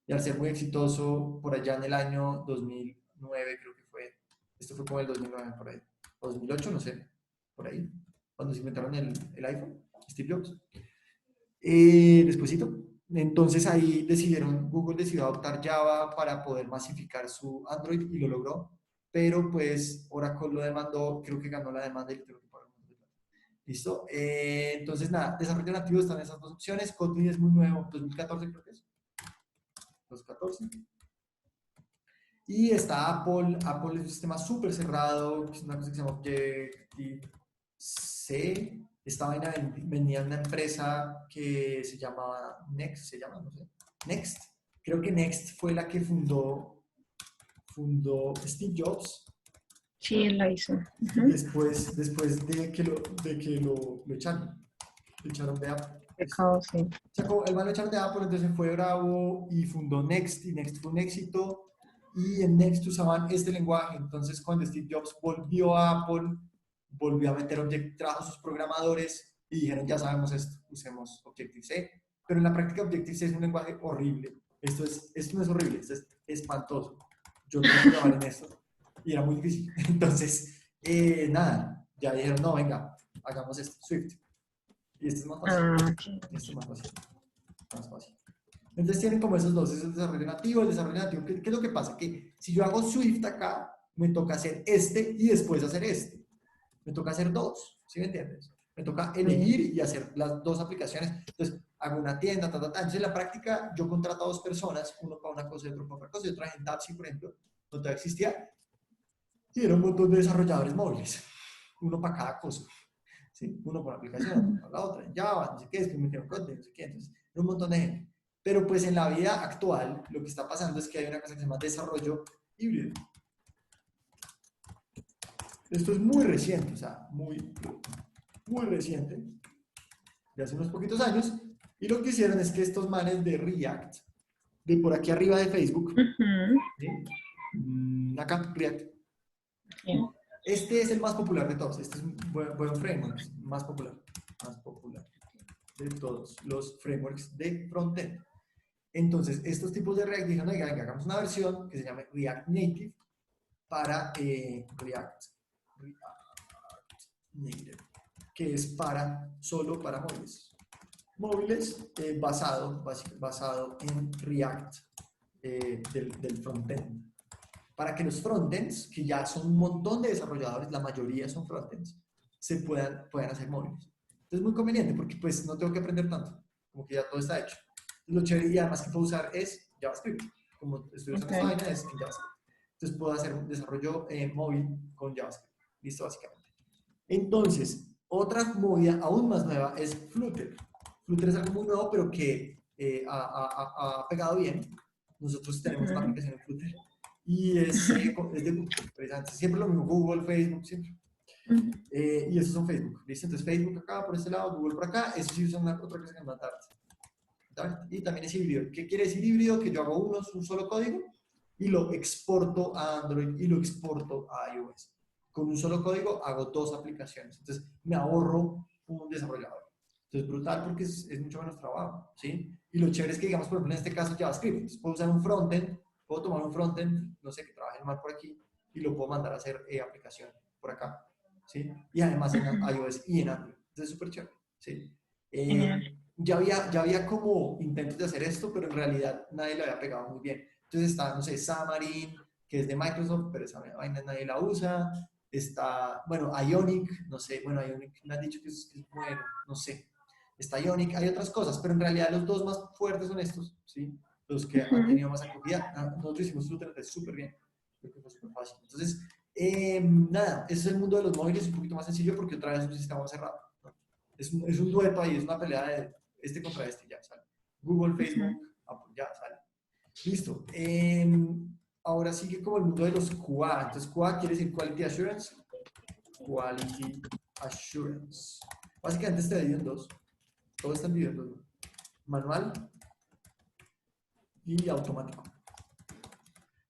y al ser muy exitoso, por allá en el año 2009, creo que fue, esto fue como el 2009, por ahí, o 2008, no sé, por ahí, cuando se inventaron el iPhone, Steve Jobs. Despuésito. Entonces ahí Google decidió adoptar Java para poder masificar su Android y lo logró, pero pues Oracle lo demandó, creo que ganó la demanda y le tuvo que pagar un montón de plata. ¿Listo? Entonces nada, desarrollo nativo están esas dos opciones, Kotlin es muy nuevo, 2014 creo que es, 2014. Y está Apple es un sistema súper cerrado, que es una cosa que se llama Objective-C. Esta vaina venía de una empresa que se llamaba Next, se llama, no sé, Next. Creo que Next fue la que fundó Steve Jobs. Sí, él la hizo. Después de que lo echaron. Lo echaron de Apple. Pecado, sí. Sacó, el man lo echaron de Apple, entonces fue bravo y fundó Next, y Next fue un éxito. Y en Next usaban este lenguaje. Entonces, cuando Steve Jobs volvió a Apple, volvió a meter trajo sus programadores y dijeron: ya sabemos esto, usemos Objective-C. Pero en la práctica, Objective-C es un lenguaje horrible. Esto no es horrible, esto es espantoso. Yo tuve que trabajar en esto y era muy difícil. Entonces, nada, ya dijeron: no, venga, hagamos esto, Swift. Y este es más fácil. Okay. Este es más fácil. Más fácil. Entonces tienen como esos dos, ese desarrollo nativo, el desarrollo nativo. ¿Qué es lo que pasa? Que si yo hago Swift acá, me toca hacer este y después hacer este. Me toca hacer dos, ¿sí me entiendes? Me toca elegir y hacer las dos aplicaciones. Entonces, hago una tienda, Entonces, en la práctica, yo contrato a dos personas, uno para una cosa y otro para otra cosa. Yo trabajé en Tapsi, por ejemplo, no todavía existía, y era un montón de desarrolladores móviles, uno para cada cosa. ¿Sí? Uno por aplicación, para la otra, en Java, no sé qué, es que me metieron código, no sé qué, entonces, era un montón de gente. Pero pues en la vida actual, lo que está pasando es que hay una cosa que se llama desarrollo híbrido. Esto es muy reciente, o sea, muy reciente, de hace unos poquitos años, y lo que hicieron es que estos manes de React, de por aquí arriba de Facebook, ¿sí? Acá, React, Yeah. este es el más popular de todos, este es un buen framework, más popular de todos los frameworks de frontend. Entonces, estos tipos de React dijeron: oiga, hagamos una versión que se llame React Native para React Native. que es solo para móviles. Móviles basado en React del frontend. Para que los frontends, que ya son un montón de desarrolladores, la mayoría son frontends, puedan hacer móviles. Entonces es muy conveniente porque pues no tengo que aprender tanto, como que ya todo está hecho. Lo chévere y además que puedo usar es JavaScript, como estoy usando esta vaina es en JavaScript. Entonces puedo hacer un desarrollo móvil con JavaScript. Listo, básicamente. Entonces, otra movida aún más nueva es Flutter. Flutter es algo muy nuevo, pero que ha pegado bien. Nosotros tenemos una aplicación en Flutter y es de Google, precisamente. Siempre lo mismo, Google, Facebook, siempre. Y esos son Facebook. ¿Listo? Entonces Facebook acá por este lado, Google por acá. Eso sí usan otra cosa que se llama Dart. Y también es híbrido. ¿Qué quiere decir híbrido? Que yo hago un solo código y lo exporto a Android y lo exporto a iOS. Con un solo código hago dos aplicaciones. Entonces me ahorro un desarrollador. Entonces brutal porque es mucho menos trabajo, ¿sí? Y lo chévere es que, digamos, por ejemplo, en este caso JavaScript. Entonces puedo usar un frontend, puedo tomar un frontend, no sé, que trabaje mal por aquí, y lo puedo mandar a hacer aplicación por acá, ¿sí? Y además en iOS y en Android. Entonces es súper chévere, ¿sí? Ya había como intentos de hacer esto, pero en realidad nadie lo había pegado muy bien. Entonces está, no sé, Xamarin, que es de Microsoft, pero esa vaina nadie la usa. Está, bueno, Ionic, no sé, bueno, Ionic me han dicho que es bueno, no sé. Está Ionic, hay otras cosas, pero en realidad los dos más fuertes son estos, ¿sí? Los que han tenido más acogida. Nosotros hicimos Flutter súper bien, creo que fue súper fácil. Entonces, nada, ese es el mundo de los móviles, un poquito más sencillo porque otra vez es un sistema cerrado, ¿no? Es un dueto ahí, es una pelea de este contra este, ya sale. Google, Facebook, Apple, ya sale. Listo. Ahora sigue como el mundo de los QA. Entonces, QA quiere decir Quality Assurance. Quality Assurance. Básicamente está dividido en dos. Todo está dividido en dos. Manual y automático.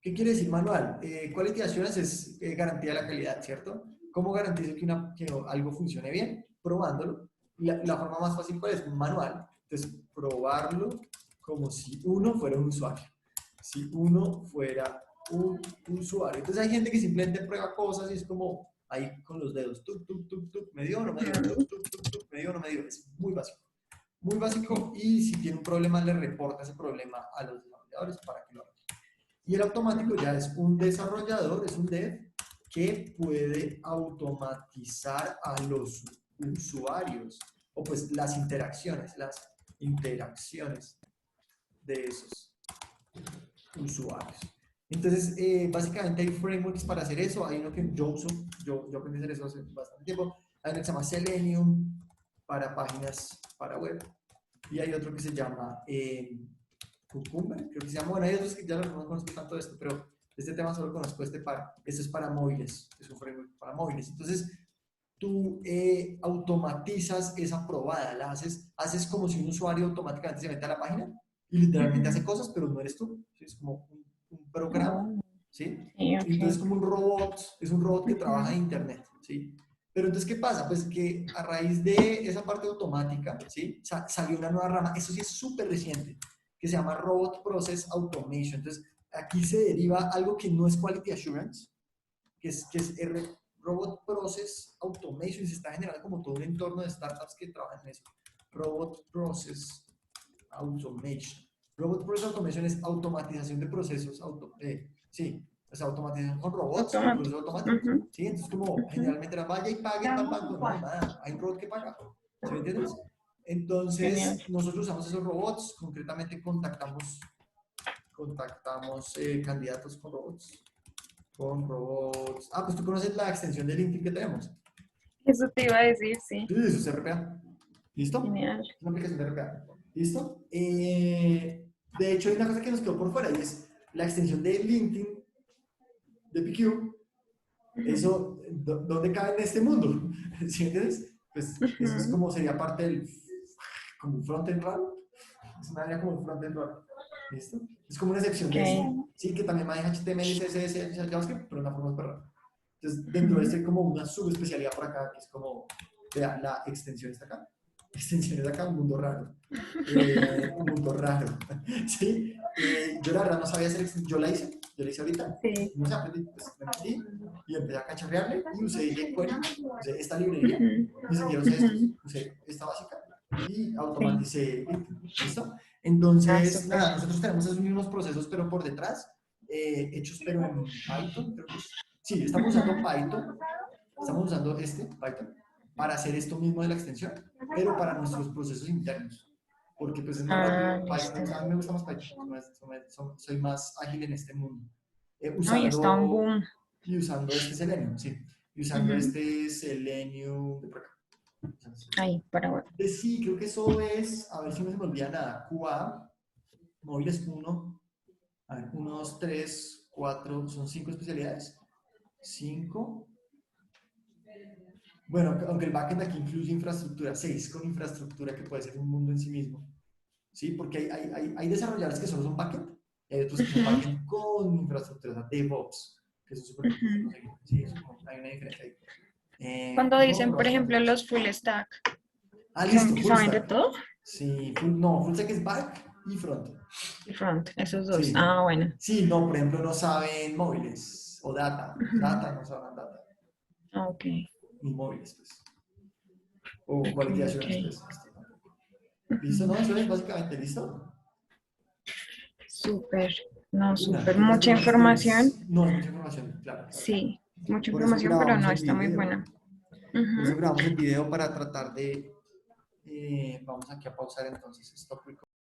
¿Qué quiere decir manual? Quality Assurance es garantía de la calidad, ¿cierto? ¿Cómo garantizo que algo funcione bien? Probándolo. La forma más fácil, ¿cuál es? Manual. Entonces, probarlo como si uno fuera un usuario. Si uno fuera un usuario. Entonces hay gente que simplemente prueba cosas y es como ahí con los dedos, tuc, tuc, tuc, tuc, me dio o no me dio, tuc, tuc, tuc, tuc, me dio o no me dio. Es muy básico. Muy básico y si tiene un problema le reporta ese problema a los desarrolladores para que lo hagan. Y el automático ya es un desarrollador, es un dev que puede automatizar a los usuarios o pues las interacciones de esos usuarios. Entonces, básicamente hay frameworks para hacer eso. Hay uno que yo uso, yo aprendí a hacer eso hace bastante tiempo. Hay uno que se llama Selenium para páginas para web. Y hay otro que se llama Cucumber, creo que se llama. Bueno, hay otros que ya no conozco tanto de esto, pero este tema solo conozco este es para móviles, es un framework para móviles. Entonces, tú automatizas esa probada, la haces como si un usuario automáticamente se mete a la página y literalmente hace cosas, pero no eres tú. ¿Sí? Es como un programa, ¿sí? Entonces, como un robot, es un robot que trabaja en internet, ¿sí? Pero entonces, ¿qué pasa? Pues que a raíz de esa parte automática, ¿sí? Salió una nueva rama, eso sí es súper reciente, que se llama Robot Process Automation. Entonces, aquí se deriva algo que no es Quality Assurance, que es Robot Process Automation, y se está generando como todo un entorno de startups que trabajan en eso. Robot Process Automation. Robot Process Automation es automatización de procesos, sí, o sea, automatización con robots, con procesos automáticos. ¿Sí? Entonces, como generalmente la vaya y pague, pam, pam, no, nada, hay un robot que paga. ¿Sí me entiendes? Entonces, nosotros usamos esos robots, concretamente contactamos candidatos con robots. Ah, pues tú conoces la extensión de LinkedIn que tenemos. Eso te iba a decir, sí. Sí, eso es RPA. ¿Listo? Genial. Es una aplicación de RPA. ¿Listo? De hecho, hay una cosa que nos quedó por fuera y es la extensión de LinkedIn, de PQ. Eso, ¿dónde cabe en este mundo? ¿Sí entiendes? Pues eso es como sería parte del como un frontend raro. Es una área como un frontend raro. ¿Listo? Es como una excepción de eso. Sí, que también maneja HTML, CSS, JavaScript, pero de una forma súper rara. Entonces, dentro de este hay como una subespecialidad por acá, que es como, vea, la extensión está acá. Extensión está acá, un mundo raro. Un mundo raro. ¿Sí? Yo la verdad no sabía hacer extensión. Yo la hice, yo le hice ahorita, Sí. no sé, aprendí, pues me metí y empecé a cacharrearle y usé jQuery, usé esta librería, ni siquiera usé estos, usé esta básica y automaticé, ¿listo? Ah, Entonces, súper. nada, nosotros tenemos esos mismos procesos, pero por detrás, hechos pero en Python, creo que es. Sí, estamos usando Python, estamos usando Python, para hacer esto mismo de la extensión, pero para nuestros procesos internos, porque pues es más Ah, rápido. listo. Python, a mí me gusta más Python, soy más ágil en este mundo. Ay, está un Usando, boom. y usando este Selenium, sí, y usando este Selenium de por acá. Ahí, para ver. Sí, creo que eso es, a ver si no se me olvida nada, QA, móviles 1, a ver, 1, 2, 3, 4, son 5 especialidades. 5. Bueno, aunque el backend aquí incluye infraestructura, 6 con infraestructura que puede ser un mundo en sí mismo. ¿Sí? Porque hay desarrolladores que solo son backend y hay otros que son backend con infraestructura, o sea, DevOps, que eso es súper conseguido. Sí, eso hay una diferencia ahí. Cuando No, dicen, pero por ejemplo, básicamente eso. los full stack, Listo, full ¿saben de stack. todo? Sí, full stack es back y front. Y front, esos dos. Sí. Ah, bueno. Sí, no, por ejemplo, no saben móviles o data. Data, no saben data. Ah, ok. Ni móviles, pues. O Ok, quality ok. assurance, pues. ¿Listo? No, eso es básicamente, ¿listo? Súper. No, Una, súper. ¿qué más Mucha preguntas información. tienes? No, es mucha información, claro, claro. Sí, mucha Por eso información, pero grabamos no el está muy video. buena. Por eso grabamos el video para tratar de... vamos aquí a pausar entonces. Stop recording.